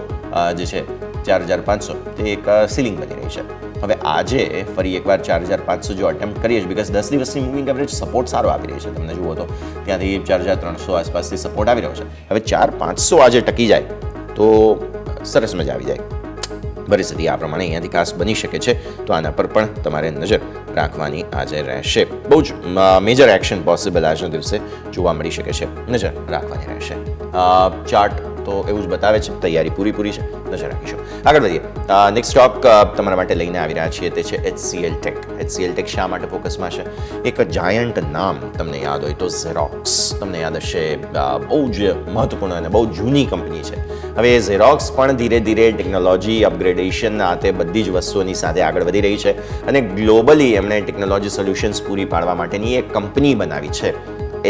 જે છે 4500 તે એક સીલિંગ બની રહી છે. હવે આજે ફરી એકવાર 4500 જો અટેમ્પ્ટ કરીએ છીએ, બિકોઝ 10 દિવસની મૂવિંગ એવરેજ સપોર્ટ સારો આપી રહી છે. તમને જુઓ તો ત્યાંથી 4300 આસપાસથી સપોર્ટ આવી રહ્યો છે. હવે 4500 આજે ટકી જાય તો સરસ મજા આવી જાય. પરિસ્થિતિ આ પ્રમાણે અહીંયાથી ખાસ બની શકે છે, તો આના પર પણ તમારે નજર રાખવાની આજે રહેશે. બહુ જ મેજર એક્શન પોસિબલ આજના દિવસે જોવા મળી શકે છે, નજર રાખવાની રહેશે. ચાર્ટ તો એવું જ બતાવે છે, તૈયારી પૂરી છે, નજર રાખીશું. આગળ વધીએ. નેક્સ્ટ સ્ટોક તમારા માટે લઈને આવી રહ્યા છીએ તે છે HCL ટેક. HCL ટેક શા માટે ફોકસમાં છે? એક જાયન્ટ નામ તમને યાદ હોય તો ઝેરોક્સ તમને યાદ હશે. બહુ જ મહત્વપૂર્ણ અને બહુ જૂની કંપની છે. હવે ઝેરોક્સ પણ ધીરે ધીરે ટેકનોલોજી અપગ્રેડેશન આ તે બધી જ વસ્તુઓની સાથે આગળ વધી રહી છે અને ગ્લોબલી એમણે ટેકનોલોજી સોલ્યુશન્સ પૂરી પાડવા માટેની એક કંપની બનાવી છે.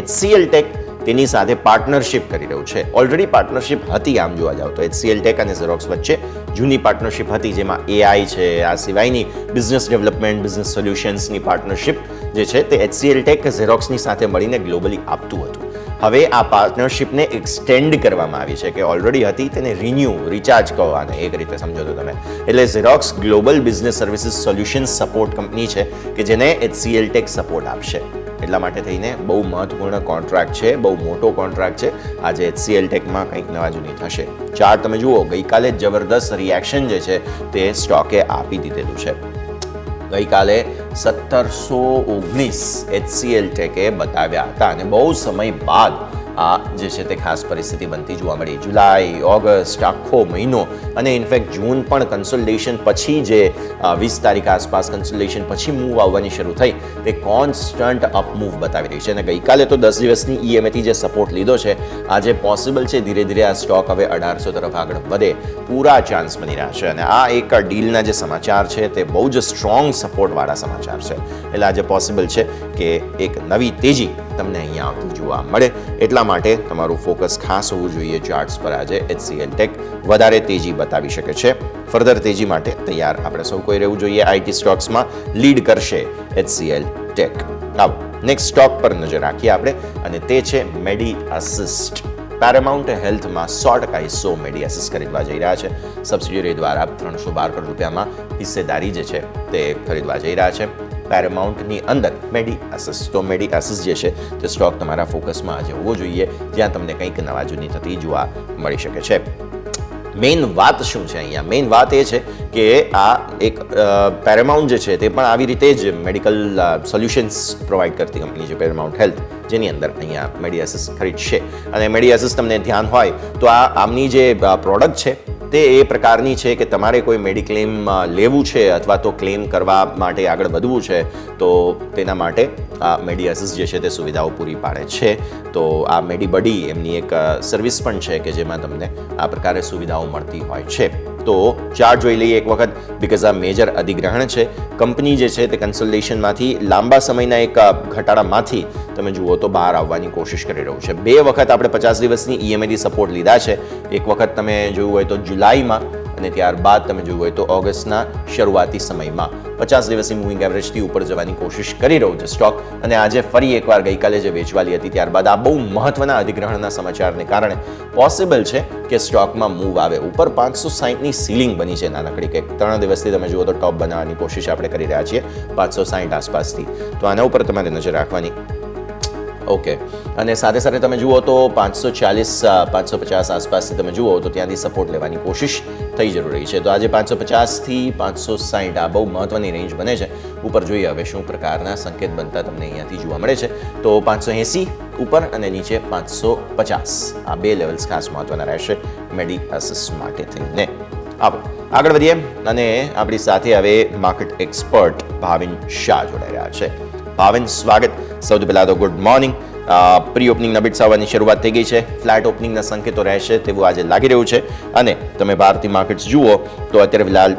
HCL ટેક તેની સાથે પાર્ટનરશિપ કરી રહ્યું છે. ઓલરેડી પાર્ટનરશિપ હતી, આમ જોવા જાવ તો HCL ટેક અને ઝેરોક્સ વચ્ચે જૂની પાર્ટનરશિપ હતી, જેમાં AI છે, આ સિવાયની બિઝનેસ ડેવલપમેન્ટ, બિઝનેસ સોલ્યુશન્સની પાર્ટનરશિપ જે છે તે HCL ટેક ઝેરોક્સની સાથે મળીને ગ્લોબલી આપતું હતું. હવે આ પાર્ટનરશિપને એક્સટેન્ડ કરવામાં આવી છે, કે ઓલરેડી હતી તેને રિન્યૂ, રિચાર્જ કહો આને, એક રીતે સમજો તો તમે. એટલે xerox global business services solutions support company છે કે જેને HCL ટેક સપોર્ટ આપશે. એટલા માટે થઈને બહુ મહત્વપૂર્ણ કોન્ટ્રાક્ટ છે, બહુ મોટો કોન્ટ્રાક્ટ છે. આજે HCL ટેકમાં કંઈક નવા જૂની થશે. ચાર્ટ તમે જુઓ, ગઈકાલે જબરદસ્ત રિએક્શન જે છે તે સ્ટોકે આપી દીધેલું છે. ગઈકાલે 1719 HCL ટેકે બતાવ્યા હતા અને બહુ સમય બાદ આ જે છે તે ખાસ પરિસ્થિતિ બનતી જોવા મળી. જુલાઈ, ઓગસ્ટ, આખો મહિનો અને ઇનફેક્ટ જૂન પણ કન્સોલિડેશન પછી જે 20 તારીખ આસપાસ કન્સોલિડેશન પછી મૂવ આવવાની શરૂ થઈ, તે કોન્સ્ટન્ટ અપ મૂવ બતાવી રહી છે. અને ગઈકાલે તો 10 દિવસની EMAથી જે સપોર્ટ લીધો છે, આજે પોસિબલ છે ધીરે ધીરે આ સ્ટોક હવે 1800 તરફ આગળ વધે, પૂરા ચાન્સ બની રહ્યા છે. અને આ એક ડીલના જે સમાચાર છે તે બહુ જ સ્ટ્રોંગ સપોર્ટવાળા સમાચાર છે. એટલે આજે પોસિબલ છે કે એક નવી તેજી તમને અહીંયા આવતી જોવા મળે. એટલા માટે તમારું ફોકસ ખાસ હોવું જોઈએ ચાર્ટ્સ પર. આજે HCL ટેક વધારે તેજી બતાવી શકે છે. ફર્ધર તેજી માટે તૈયાર આપણે સૌ કોઈ રહેવું જોઈએ. IT સ્ટોક્સમાં લીડ કરશે HCL ટેક. આવો નેક્સ્ટ સ્ટોક પર નજર રાખીએ આપણે, અને તે છે મેડી અસિસ્ટ. પેરામાઉન્ટ હેલ્થમાં 100% હિસ્સો મેડી અસિસ્ટ ખરીદવા જઈ રહ્યા છે. સબસિડિયરી દ્વારા 312 કરોડ રૂપિયામાં હિસ્સેદારી જે છે તે ખરીદવા જઈ રહ્યા છે. પેરામાઉન્ટની અંદર મેડી અસિસ્ટ. તો મેડી અસિસ્ટ જે છે તે સ્ટોક તમારા ફોકસમાં આજે હોવો જોઈએ, જ્યાં તમને કંઈક નવા જૂની થતી જોવા મળી શકે છે. મેઇન વાત શું છે અહીંયા? મેઇન વાત એ છે કે આ એક પેરામાઉન્ટ જે છે તે પણ આવી રીતે જ મેડિકલ સોલ્યુશન્સ પ્રોવાઈડ કરતી કંપની છે, પેરામાઉન્ટ હેલ્થ, જેની અંદર અહીંયા મેડી અસિસ્ટ ખરીદશે. અને મેડી અસિસ્ટ તમને ધ્યાન હોય તો આ આમની જે પ્રોડક્ટ છે તે એ પ્રકારની છે કે તમારે કોઈ મેડિક્લેમ લેવું છે અથવા તો ક્લેમ કરવા માટે આગળ વધવું છે, તો તેના માટે આ મેડી અસિસ્ટ જે છે તે સુવિધાઓ પૂરી પાડે છે. તો આ મેડીબડી એમની એક સર્વિસ પણ છે કે જેમાં તમને આ પ્રકારે સુવિધાઓ મળતી હોય છે. તો ચાર્ટ જોઈ લઈએ એક વખત, બિકોઝ આ મેજર અધિગ્રહણ છે. કંપની જે છે તે કન્સોલિડેશનમાંથી લાંબા સમયના એક ઘટાડામાંથી તમે જુઓ તો બહાર આવવાની કોશિશ કરી રહ્યું છે. 2 વખત આપણે 50 દિવસની EMAથી સપોર્ટ લીધા છે. એક વખત તમે જોયું હોય તો જુલાઈમાં અને ત્યારબાદ તમે જોયું હોય તો ઓગસ્ટના શરૂઆતી સમયમાં 50 દિવસની મૂવિંગ એવરેજથી ઉપર જવાની કોશિશ કરી રહ્યું છે સ્ટોક. અને આજે ફરી એકવાર ગઈકાલે જે વેચવાલી હતી ત્યારબાદ આ બહુ મહત્વના અધિગ્રહણના સમાચારને કારણે પોસિબલ છે કે સ્ટોકમાં મૂવ આવે. ઉપર 560ની સીલિંગ બની છે નાનકડી, કે 3 દિવસથી તમે જુઓ તો ટોપ બનાવવાની કોશિશ આપણે કરી રહ્યા છીએ 560 આસપાસથી. તો આના ઉપર તમારે નજર રાખવાની. ઓકે, અને સાથે સાથે તમે જુઓ તો 540 550 આસપાસથી તમે જુઓ તો ત્યાંથી સપોર્ટ લેવાની કોશિશ થઈ જરૂર રહી છે. તો આજે 550થી 560 આ બહુ મહત્વની રેન્જ બને છે. ઉપર જોઈએ હવે શું પ્રકારના સંકેત બનતા તમને અહીંયાથી જોવા મળે છે. તો 580 ઉપર અને નીચે 550 આ બે લેવલ્સ ખાસ મહત્વના રહેશે મેડી એસિસ માટે થઈને. આગળ વધીએ અને આપણી સાથે હવે માર્કેટ એક્સપર્ટ ભાવિન શાહ જોડાઈ રહ્યા છે. ભાવિન, સ્વાગત. સૌથી પહેલાં તો ગુડ મોર્નિંગ. પ્રી ઓપનિંગના બિટ્સ આવવાની શરૂઆત થઈ ગઈ છે. ફ્લેટ ઓપનિંગના સંકેતો રહેશે તેવું આજે લાગી રહ્યું છે. અને તમે ભારતીય માર્કેટ્સ જુઓ તો અત્યારે ફિલહાલ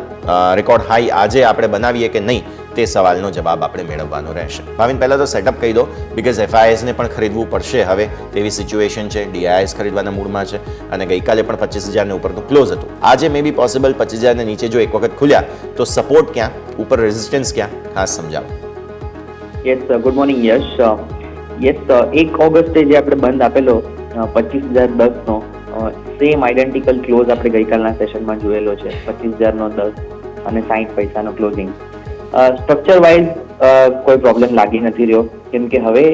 રેકોર્ડ હાઈ આજે આપણે બનાવીએ કે નહીં તે સવાલનો જવાબ આપણે મેળવવાનો રહેશે. ભાવિન, પહેલાં તો સેટઅપ કહી દો, બિકોઝ FISને પણ ખરીદવું પડશે હવે તેવી સિચ્યુએશન છે. DIS ખરીદવાના મૂડમાં છે અને ગઈકાલે પણ 25,000 ઉપરનું ક્લોઝ હતું. આજે મે બી પોસિબલ 25,000 નીચે જો એક વખત ખુલ્યા તો સપોર્ટ ક્યાં, ઉપર રેઝિસ્ટન્સ ક્યાં, ખાસ સમજાવો. યસ, ગુડ મોર્નિંગ યશ. યસ, 1 ઓગસ્ટે જે આપણે બંધ આપેલો 25,010નો સેમ આઈડેન્ટિકલ ક્લોઝ આપણે ગઈકાલના સેશનમાં જોયેલો છે. 25,010 અને 60 પૈસાનો ક્લોઝિંગ. સ્ટ્રક્ચર વાઇઝ કોઈ પ્રોબ્લેમ લાગી નથી રહ્યો, કેમ કે હવે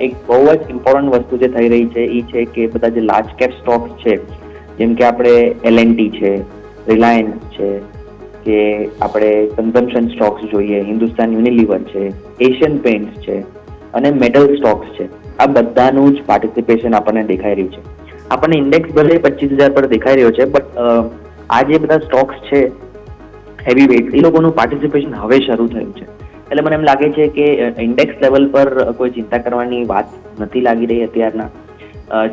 એક બહુ જ ઇમ્પોર્ટન્ટ વસ્તુ જે થઈ રહી છે એ છે કે બધા જે લાર્જ કેપ સ્ટોક્સ છે, જેમ કે આપણે L&T છે, રિલાયન્સ છે, કે આપણે કન્ઝમ્પશન સ્ટોક્સ જોઈએ, હિન્દુસ્તાન યુનિલિવર છે, એશિયન પેઇન્ટ્સ છે અને મેટલ સ્ટોક્સ છે, આ બધાનું જ પાર્ટિસિપેશન આપણને દેખાઈ રહ્યું છે. આપણને ઇન્ડેક્સ ભલે 25,000 પર દેખાઈ રહ્યો છે, બટ આ જે બધા સ્ટોક્સ છે હેવી વેઇટ, એ લોકોનું પાર્ટિસિપેશન હવે શરૂ થયું છે. એટલે મને એમ લાગે છે કે ઇન્ડેક્સ લેવલ પર કોઈ ચિંતા કરવાની વાત નથી લાગી રહી અત્યારના.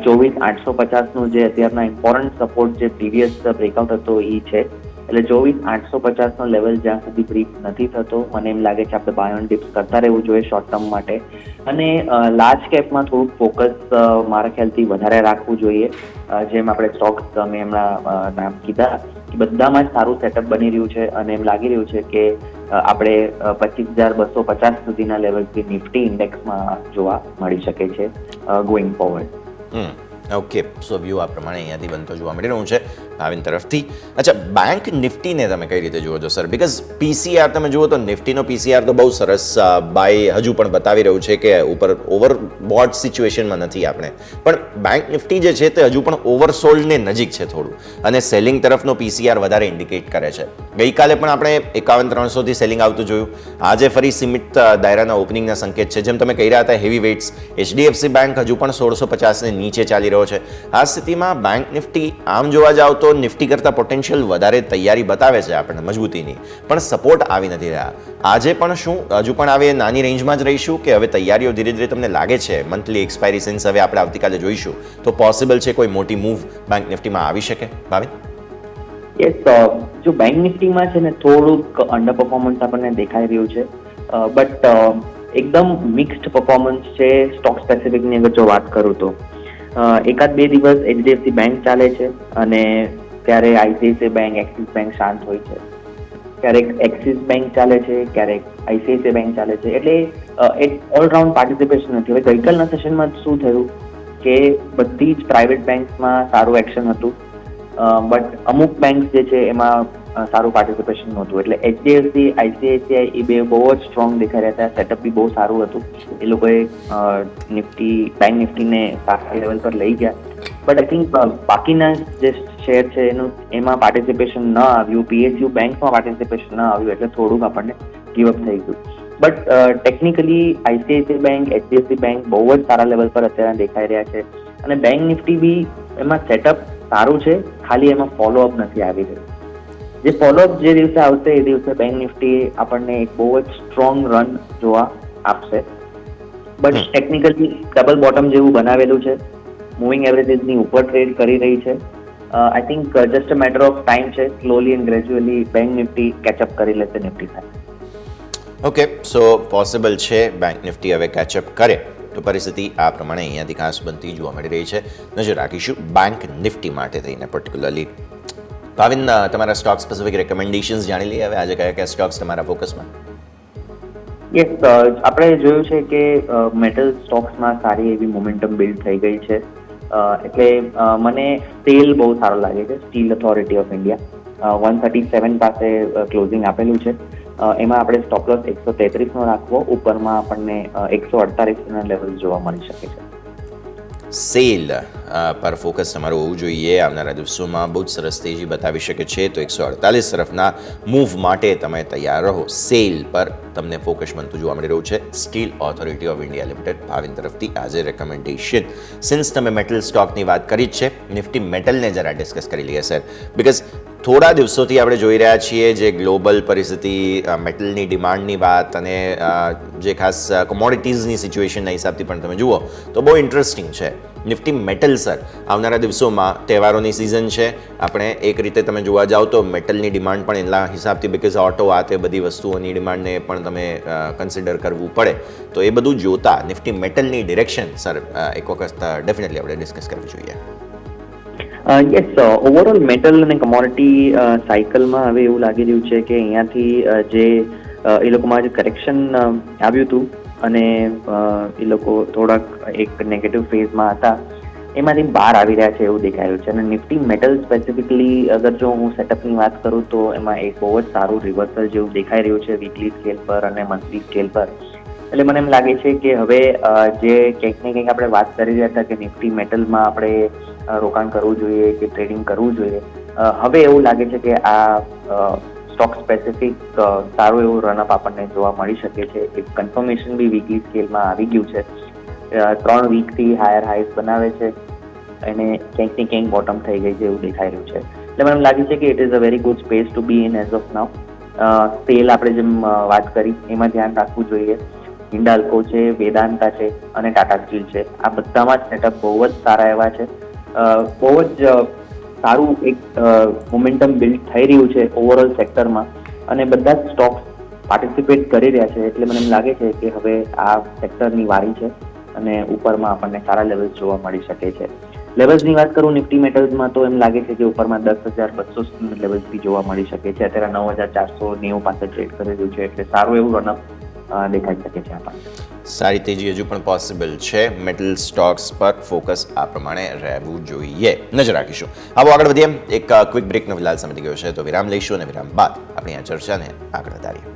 24,850નું જે અત્યારના ઇમ્પોર્ટન્ટ સપોર્ટ જે પ્રીવિયસ બ્રેકઆઉટ હતો એ છે. એટલે 24,850નો લેવલ જ્યાં સુધી બ્રીચ નથી થતો, મને એમ લાગે છે આપણે બાય ઓન ડિપ્સ કરતા રહેવું જોઈએ શોર્ટ ટર્મ માટે. અને લાર્જ કેપમાં થોડુંક ફોકસ મારા ખ્યાલથી વધારે રાખવું જોઈએ. જેમ આપણે સ્ટોક્સ તમે હમણાં નામ કીધા એ બધામાં જ સારું સેટઅપ બની રહ્યું છે અને એમ લાગી રહ્યું છે કે આપણે 25,250 સુધીના લેવલથી નિફ્ટી ઇન્ડેક્સમાં જોવા મળી શકે છે ગોઈંગ ફોરવર્ડ. ઓકે, સો વ્યૂ આ પ્રમાણે અહીંયાથી બનતો જોવા મળી રહ્યું છે ભાવિન તરફથી. અચ્છા, બેંક નિફ્ટીને તમે કઈ રીતે જુઓ છો સર? બિકોઝ PCR તમે જુઓ તો નિફ્ટીનો PCR તો બહુ સરસ બાય હજુ પણ બતાવી રહ્યું છે કે ઉપર ઓવરબોટ સિચ્યુએશનમાં નથી આપણે, પણ બેંક નિફ્ટી જે છે તે હજુ પણ ઓવરસોલ્ડને નજીક છે થોડું, અને સેલિંગ તરફનો PCR વધારે ઇન્ડિકેટ કરે છે. ગઈકાલે પણ આપણે 51,300થી સેલિંગ આવતું જોયું. આજે ફરી સીમિત દાયરાના ઓપનિંગના સંકેત છે. જેમ તમે કહી રહ્યા હતા હેવી વેઇટ્સ, HDFC બેંક હજુ પણ 1650ને નીચે ચાલી રહ્યો છે. આ સ્થિતિમાં બેંક નિફ્ટી આમ જોવા જાવ તો નિફ્ટી કરતાં પોટેન્શિયલ વધારે તૈયારી બતાવે છે આપણને મજબૂતીની, પણ સપોર્ટ આવી નથી રહ્યા. આજે પણ શું હજુ પણ આવે નાની રેન્જમાં જ રહીશું કે હવે તૈયારીઓ ધીરે ધીરે તમને લાગે છે મંથલી એક્સપાયરી સિન્સ હવે આપણે આવતીકાલે જોઈશું તો પોસિબલ છે કોઈ મોટી મૂવ બેંક નિફ્ટીમાં આવી શકે? ભાવિન? યસ, જો બેંક નિફ્ટીમાં છે ને થોડુંક અંડર પરફોર્મન્સ આપણને દેખાઈ રહ્યું છે, બટ એકદમ મિક્સ્ડ પરફોર્મન્સ છે સ્ટોક સ્પેસિફિકની અગર જો વાત કરું તો. એકાદ બે દિવસ HDFC બેંક ચાલે છે અને ત્યારે ICICI બેંક, એક્સિસ બેંક શાંત હોય છે. ક્યારેક એક્સિસ બેંક ચાલે છે, ક્યારેક ICICI બેંક ચાલે છે. એટલે એક ઓલરાઉન્ડ પાર્ટિસિપેશન નથી. હવે ગઈકાલના સેશનમાં શું થયું કે બધી જ પ્રાઇવેટ બેંક્સમાં સારું એક્શન હતું, બટ અમુક બેંક્સ જે છે એમાં સારું પાર્ટિસિપેશન નહોતું. એટલે HDFC, ICICI એ બે બહુ જ સ્ટ્રોંગ દેખાઈ રહ્યા હતા. સેટઅપ બી બહુ સારું હતું. એ લોકોએ બેંક નિફ્ટીને સારા લેવલ પર લઈ ગયા. બટ આઈ થિંક બાકીના જે શેર છે એમાં પાર્ટિસિપેશન ન આવ્યું, PSU બેંકમાં પાર્ટિસિપેશન ન આવ્યું, એટલે થોડુંક આપણને ગીવઅપ થઈ ગયું. But technically ICICI bank, HDFC bank બહુ જ સારા લેવલ પર અત્યારે દેખાઈ રહ્યા છે અને બેંક નિફ્ટી બી એમાં સેટઅપ સારું છે, ખાલી એમાં ફોલોઅપ નથી આવી રહ્યું. જે ફોલોઅપ જે દિવસે આવશે એ દિવસે બેંક નિફ્ટી આપણને એક બહુ જ સ્ટ્રોંગ રન જોવા આપશે. બટ ટેકનિકલી ડબલ બોટમ જેવું બનાવેલું છે, મૂવિંગ એવરેજીસની ઉપર ટ્રેડ કરી રહી છે. I think just a matter of time છે, slowly and gradually bank nifty catch up કરી લેશે નિફ્ટી સાથે. ઓકે, સો પોસિબલ છે બેંક નિફ્ટી હવે કેચઅપ કરે તો પરિસ્થિતિ આ પ્રમાણે અહીંયાથી ખાસ બનતી જોવા મળી રહી છે. નજર રાખીશું બેંક નિફ્ટી માટે થઈને પર્ટિક્યુલરલી. ભાવિન, તમારા સ્ટોક સ્પેસિફિક રેકમેન્ડેશન્સ જાણી લઈએ હવે. આજે કયા કયા સ્ટોક્સ તમારા ફોકસમાં? યસ, આપણે જોયું છે કે મેટલ સ્ટોક્સમાં સારી એવી મોમેન્ટમ બિલ્ડ થઈ ગઈ છે. એટલે મને સ્ટેલ બહુ સારો લાગે છે, સ્ટીલ ઓથોરિટી ઓફ ઇન્ડિયા. 137 પાસે ક્લોઝિંગ આપેલું છે. એમાં આપણે સ્ટોપ લોસ 133નો રાખવો, ઉપરમાં આપણને 148ના લેવલ જોવા મળી શકે છે. સેલ પર ફોકસ તમારું હોવું જોઈએ. આવનારા દિવસોમાં બહુ જ સરસ તેજી બતાવી શકે છે, તો 148 તરફના મૂવ માટે તમે તૈયાર રહો. સેલ પર તમને ફોકસ બનતું જોવા મળી રહ્યું છે. Steel authority of India limited Bhavin તરફથી આજે રેકમેન્ડેશન. સિન્સ તમે મેટલ સ્ટોકની વાત કરી જ છે, નિફ્ટી મેટલને જરા ડિસ્કસ કરી લઈએ સર, બિકોઝ થોડા દિવસોથી આપણે જોઈ રહ્યા છીએ જે ગ્લોબલ પરિસ્થિતિ, મેટલની ડિમાન્ડની વાત અને જે ખાસ કોમોડિટીઝની સિચ્યુએશનના હિસાબથી પણ તમે જુઓ તો બહુ ઇન્ટરેસ્ટિંગ છે. નિફ્ટી મેટલ સર આવનારા દિવસોમાં તહેવારોની સિઝન છે, આપણે એક રીતે તમે જોવા જાઓ તો મેટલની ડિમાન્ડ પણ એના હિસાબથી, બિકોઝ ઓટો આ તે બધી વસ્તુઓની ડિમાન્ડને પણ તમે કન્સિડર કરવું પડે, તો એ બધું જોતા નિફ્ટી મેટલની ડિરેક્શન સર એક વખત ડેફિનેટલી આપણે ડિસ્કસ કરવી જોઈએ. યસ, ઓવરઓલ મેટલ અને કમોડિટી સાયકલમાં હવે એવું લાગી રહ્યું છે કે અહીંયાથી જે એ લોકોમાં જે કરેક્શન આવ્યું હતું અને એ લોકો થોડાક એક નેગેટિવ ફેઝમાં હતા, એમાંથી બહાર આવી રહ્યા છે એવું દેખાઈ રહ્યું છે. અને નિફ્ટી મેટલ સ્પેસિફિકલી અગર જો હું સેટઅપની વાત કરું તો એમાં એક બહુ જ સારું રિવર્સલ જેવું દેખાઈ રહ્યું છે વીકલી સ્કેલ પર અને મંથલી સ્કેલ પર. એટલે મને એમ લાગે છે કે હવે જે કંઈક ને કંઈક આપણે વાત કરી રહ્યા હતા કે નિફ્ટી મેટલમાં આપણે રોકાણ કરવું જોઈએ કે ટ્રેડિંગ કરવું જોઈએ, હવે એવું લાગે છે કે આ સ્ટોક સ્પેસિફિક સારું એવું રનઅપ આપણને જોવા મળી શકે છે. એક કન્ફર્મેશન બી વીકલી સ્કેલમાં આવી ગયું છે. 3 વીકથી હાયર હાઈસ બનાવે છે અને ક્યાંક ને ક્યાંક બોટમ થઈ ગઈ છે એવું દેખાઈ રહ્યું છે. એટલે મને લાગે છે કે it is a very good space to B in as of now. Cell આપણે જેમ વાત કરી એમાં ધ્યાન રાખવું જોઈએ. હિન્ડાલ્કો છે, વેદાંતા છે અને ટાટા સ્ટીલ છે, આ બધામાં જ સેટઅપ બહુ જ સારા એવા છે. બહુ જ સારું એક મોમેન્ટમ બિલ્ડ થઈ રહ્યું છે ઓવરઓલ સેક્ટરમાં અને બધા જ સ્ટોક્સ પાર્ટિસિપેટ કરી રહ્યા છે. એટલે મને એમ લાગે છે કે હવે આ સેક્ટરની વારી છે અને ઉપરમાં આપણને સારા લેવલ્સ જોવા મળી શકે છે. લેવલ્સની વાત કરું નિફ્ટી મેટલ્સમાં તો એમ લાગે છે કે ઉપરમાં 10,200 લેવલ્સથી જોવા મળી શકે છે. અત્યારે 9,490 પાસે ટ્રેડ કરી રહ્યું છે, એટલે સારું એવું રનઅપ દેખાઈ શકે છે આપણને. સારી તેજી હજુ પણ પોસિબલ છે. મેટલ સ્ટોક્સ પર ફોકસ આ પ્રમાણે રહેવું જોઈએ. નજર રાખીશું. આવો આગળ વધીએ. એક ક્વિક બ્રેકનો ફિલહાલ સમય ગયો છે, તો વિરામ લઈશું અને વિરામ બાદ આપણી આ ચર્ચાને આગળ વધારીએ.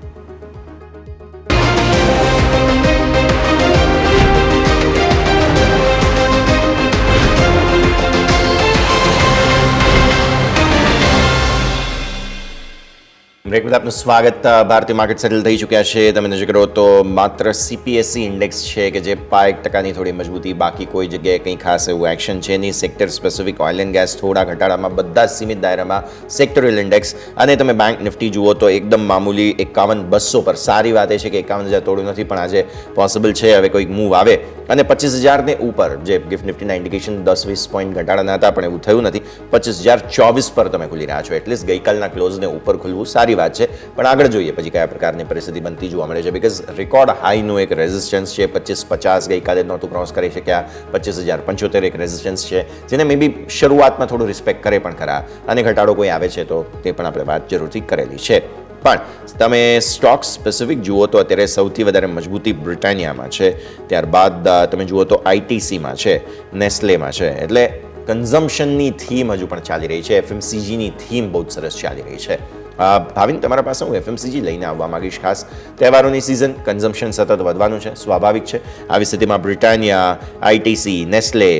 બ્રેક બાદ આપનું સ્વાગત. ભારતીય માર્કેટ સેટલ થઈ ચૂક્યા છે. તમે નજર કરો તો માત્ર CPSE ઇન્ડેક્સ છે કે જે 5% થોડી મજબૂતી, બાકી કોઈ જગ્યાએ કંઈ ખાસ એવું એક્શન છે નહીં. Sector specific oil and gas થોડા ઘટાડામાં, બધા જ સીમિત દાયરામાં. સેક્ટોરિયલ ઇન્ડેક્સ અને તમે બેંક નિફ્ટી જુઓ તો એકદમ મામૂલી 51,200 પર. સારી વાત એ છે કે 51,000 તોડ્યું નથી, પણ આજે પોસિબલ છે હવે કોઈક મૂવ આવે અને 25,000 ને ઉપર જે ગિફ્ટ નિફ્ટીના ઇન્ડિકેશન 10-20 પોઈન્ટ ઘટાડાના હતા, પણ એવું થયું નથી. 25,024 પર તમે ખુલી રહ્યા છો. એટલીસ્ટ ગઈકાલના ક્લોઝને ઉપર ખુલવું સારી વાત છે. પણ આગળ જોઈએ પછી કયા પ્રકારની પરિસ્થિતિ બનતી જોવા મળે છે, બિકોઝ રેકોર્ડ હાઈનું એક રેઝિસ્ટન્સ છે 25,50 ગઈકાલે નહોતું ક્રોસ કરી શક્યા. 25,075 એક રેઝિસ્ટન્સ છે જેને મે બી શરૂઆતમાં થોડું રિસ્પેક્ટ કરે પણ ખરા, અને ઘટાડો કોઈ આવે છે તો તે પણ આપણે વાત જરૂરથી કરેલી છે. પણ તમે સ્ટોક સ્પેસિફિક જુઓ તો અત્યારે સૌથી વધારે મજબૂતી બ્રિટાનિયામાં છે, ત્યારબાદ તમે જુઓ તો ITCમાં છે, નેસ્લેમાં છે. એટલે કન્ઝમ્પશનની થીમ હજુ પણ ચાલી રહી છે. FMCGની થીમ બહુ જ સરસ ચાલી રહી છે. ભાવિન, તમારા પાસે હું FMCG લઈને આવવા માંગીશ. ખાસ તહેવારોની સિઝન, કન્ઝમ્પશન સતત વધવાનું છે, સ્વાભાવિક છે. આવી સ્થિતિમાં બ્રિટાનિયા, ITC, નેસ્લે,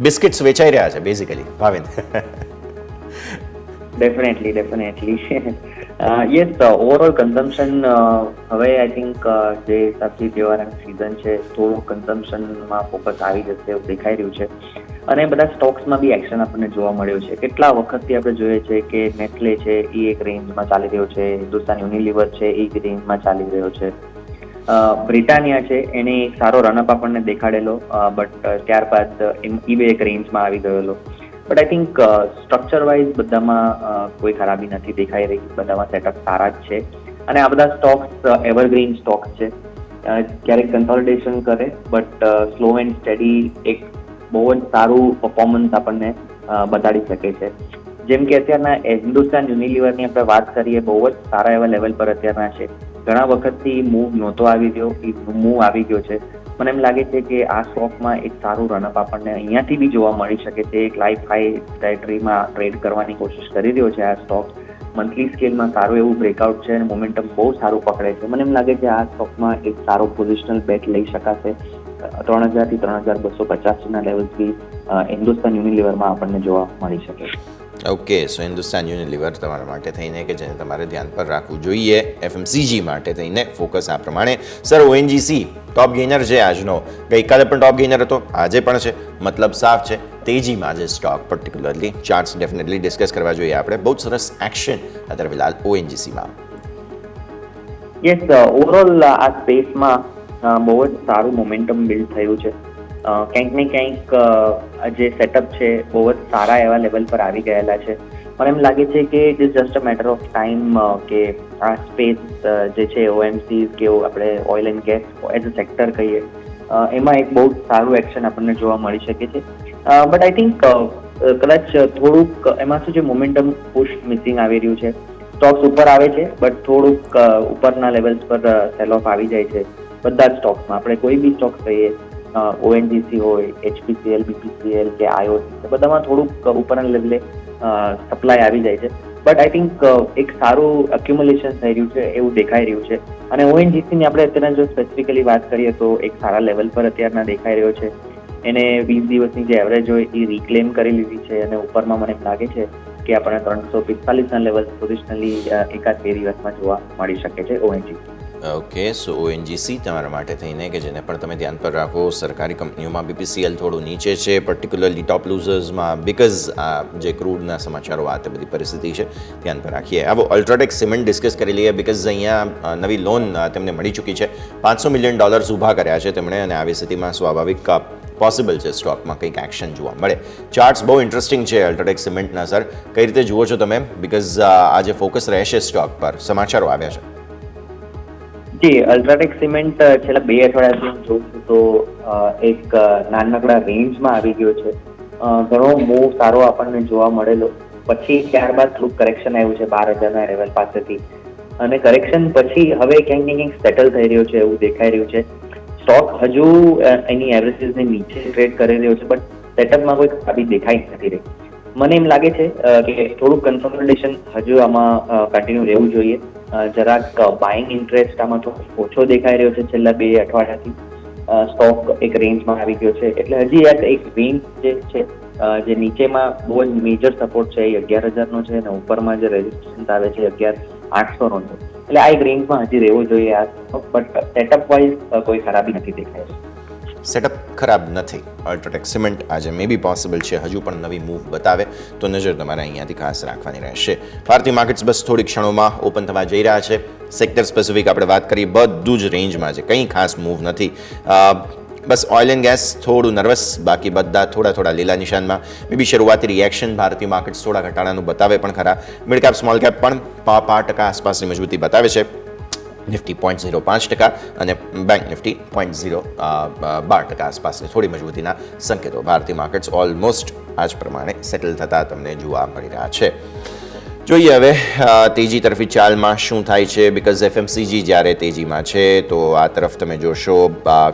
બિસ્કિટ્સ વેચાઈ રહ્યા છે basically. Bhavin. Definitely yes, overall consumption હવે આઈ થિંક જે હિસાબથી તહેવારની સિઝન છે થોડું કન્ઝમ્પશનમાં ફોકસ આવી જશે એવું દેખાઈ રહ્યું છે. અને બધા સ્ટોક્સમાં બી એક્શન આપણને જોવા મળ્યું છે. કેટલા વખતથી આપણે જોઈએ છે કે નેસ્લે છે એ એક રેન્જમાં ચાલી રહ્યો છે, હિન્દુસ્તાન યુનિલિવર છે એ એક રેન્જમાં ચાલી રહ્યો છે, બ્રિટાનિયા છે એને એક સારો રનઅપ આપણને દેખાડેલો, બટ ત્યારબાદ એ બે એક રેન્જમાં આવી ગયેલો. But I think structure wise બધામાં કોઈ ખરાબી નથી દેખાઈ રહી, બધામાં સેટઅપ સારા જ છે. અને આ બધા સ્ટોક્સ એવરગ્રીન સ્ટોક્સ છે. ક્યારેક કન્સોલિડેશન કરે બટ સ્લો એન્ડ સ્ટડી એક બહુ જ સારું પરફોર્મન્સ આપણને બતાડી શકે છે. જેમ કે અત્યારના હિન્દુસ્તાન યુનિલિવરની આપણે વાત કરીએ, બહુ જ સારા એવા લેવલ પર અત્યારના છે. ઘણા વખતથી મૂવ નહોતો આવી ગયો, એ મૂવ આવી ગયો છે. મને એમ લાગે છે કે આ સ્ટોકમાં એક સારું રનઅપ આપણને અહીંયાથી બી જોવા મળી શકે છે. એક લાઈફ હાઈ ટેરિટરીમાં ટ્રેડ કરવાની કોશિશ કરી રહ્યો છે આ સ્ટોક. મંથલી સ્કેલમાં સારું એવું બ્રેકઆઉટ છે અને મોમેન્ટમ બહુ સારું પકડે છે. મને એમ લાગે છે આ સ્ટોકમાં એક સારો પોઝિશનલ બેટ લઈ શકાશે. 3000 થી 3250 લેવલ્સ બી હિન્દુસ્તાન યુનિલિવરમાં આપણને જોવા મળી શકે. ઓકે, સો હિન્દુસ્તાન યુનિલિવર તમારા માટે થઈને કે જેને તમારે ધ્યાન પર રાખવું જોઈએ. એફએમસીજી માટે થઈને ફોકસ આ પ્રમાણે. સર, ઓએનજીસી ટોપ ગેઇનર છે આજનો, ગઈકાલે પણ ટોપ ગેઇનર હતો, આજે પણ છે, મતલબ સાફ છે તેજીમાં જે stock particularly charts definitely discuss કરવા જોઈએ આપણે. બહુ સરસ એક્શન અત્યારે ફિલહાલ ઓએનજીસીમાં. યસ, ઓવરઓલ આ સ્પેસમાં બહુ જ સારું મોમેન્ટમ બિલ્ડ થયું છે. ક્યાંક ને ક્યાંક જે સેટઅપ છે બહુ જ સારા એવા લેવલ પર આવી ગયેલા છે. મને એમ લાગે છે કે it is just a matter of time કે આ સ્પેસ જે છે ઓએમસી કે આપણે oil and gas as a sector કહીએ એમાં એક બહુ સારું એક્શન આપણને જોવા મળી શકે છે. બટ આઈ થિંક કદાચ થોડુંક એમાં શું છે, મોમેન્ટમ પુશ મિસિંગ આવી રહ્યું છે. સ્ટોક્સ ઉપર આવે છે બટ થોડુંક ઉપરના લેવલ્સ પર સેલ ઓફ આવી જાય છે બધા જ સ્ટોક્સમાં. આપણે કોઈ બી સ્ટોક્સ કહીએ, ઓએનજીસી હોય, એચપીસીએલ, બીપીસીએલ કે આઈઓસી, બધામાં થોડુંક ઉપરના લેવલે સપ્લાય આવી જાય છે. બટ આઈ થિંક એક સારું અક્યુમ્યુલેશન થઈ રહ્યું છે એવું દેખાઈ રહ્યું છે. અને ઓએનજીસીની આપણે અત્યારે જો સ્પેસિફિકલી વાત કરીએ તો એક સારા લેવલ પર અત્યારના દેખાઈ રહ્યો છે. એને 20 દિવસની જે એવરેજ હોય એ રિક્લેમ કરી લીધી છે અને ઉપરમાં મને લાગે છે કે આપણને 345 લેવલ પોઝિશનલી એકાદ 2 દિવસમાં જોવા મળી શકે છે ઓએનજીસી. ઓકે, સો ઓએનજીસી તમારા માટે થઈને કે જેને પણ તમે ધ્યાન પર રાખો. સરકારી કંપનીઓમાં બીપીસીએલ થોડું નીચે છે, પર્ટિક્યુલરલી ટોપ લૂઝર્સમાં, બિકોઝ જે ક્રૂડના સમાચારો આ તે બધી પરિસ્થિતિ છે ધ્યાન પર રાખીએ. આવો અલ્ટ્રાટેક સિમેન્ટ ડિસ્કસ કરી લઈએ, બિકોઝ અહીંયા નવી લોન તેમને મળી ચૂકી છે. $500 મિલિયન ઊભા કર્યા છે તેમણે અને આવી સ્થિતિમાં સ્વાભાવિક પોસિબલ છે સ્ટોકમાં કંઈક એક્શન જોવા મળે. ચાર્ટ્સ બહુ ઇન્ટરેસ્ટિંગ છે અલ્ટ્રાટેક સિમેન્ટના. સર, કઈ રીતે જુઓ છો તમે? બિકોઝ આજે ફોકસ રહેશે સ્ટોક પર, સમાચારો આવ્યા છે. જી, અલ્ટ્રાટેક સિમેન્ટ છેલ્લા 2 અઠવાડિયાથી હું જોઉં છું તો એક નાનકડા રેન્જમાં આવી ગયો છે. ઘણો મૂવ સારો આપણને જોવા મળેલો, પછી ત્યારબાદ થોડુંક કરેક્શન આવ્યું છે 12,000ના લેવલ પાસેથી, અને કરેક્શન પછી હવે ક્યાંક ને ક્યાંક સેટલ થઈ રહ્યો છે એવું દેખાઈ રહ્યું છે. સ્ટોક હજુ એની એવરેજીસને નીચે ટ્રેડ કરી રહ્યો છે, બટ સેટઅપમાં કોઈ ખરાબી દેખાઈ નથી રહી. મને એમ લાગે છે કે થોડુંક કન્સોલિડેશન હજુ આમાં કન્ટિન્યુ રહેવું જોઈએ. જરાક બાઇંગ ઇન્ટરેસ્ટ આમાં થોડો ઓછો દેખાઈ રહ્યો છે છેલ્લા 2 અઠવાડિયાથી. સ્ટોક એક રેન્જમાં આવી ગયો છે, એટલે હજી એક રેન્જ જે છે જે નીચેમાં બહુ જ મેજર સપોર્ટ છે એ 11,000નો છે અને ઉપરમાં જે રેઝિસ્ટન્સ આવે છે 11,800નો છે. એટલે આ એક રેન્જમાં હજી રહેવું જોઈએ આ સ્ટોક, બટ સેટઅપ વાઇઝ કોઈ ખરાબી નથી દેખાય છે. સેટઅપ ખરાબ નથી. અલ્ટ્રાટેક સિમેન્ટ આજે મે બી પોસિબલ છે હજુ પણ નવી મૂવ બતાવે તો નજર તમારે અહીંયાથી ખાસ રાખવાની રહેશે. ભારતીય માર્કેટ્સ બસ થોડી ક્ષણોમાં ઓપન થવા જઈ રહ્યા છે. સેક્ટર સ્પેસિફિક આપણે વાત કરીએ, બધું જ રેન્જમાં છે, કંઈ ખાસ મૂવ નથી. બસ ઓઇલ એન્ડ ગેસ થોડું નર્વસ, બાકી બધા થોડા લીલા નિશાનમાં. મે બી શરૂઆતી રિએક્શન ભારતીય માર્કેટ્સ થોડા ઘટાડાનું બતાવે પણ ખરા. મિડ કેપ સ્મોલ કેપ પણ 5% આસપાસની મજબૂતી બતાવે છે. નિફ્ટી 0.05% અને બેંક નિફ્ટી 0.12% આસપાસની થોડી મજબૂતીના સંકેતો. ભારતીય માર્કેટ્સ ઓલમોસ્ટ આ જ પ્રમાણે સેટલ થતા તમને જોવા મળી રહ્યા છે. જોઈએ હવે તેજી તરફી ચાલમાં શું થાય છે, બિકોઝ એફએમસીજી જ્યારે તેજીમાં છે તો આ તરફ તમે જોશો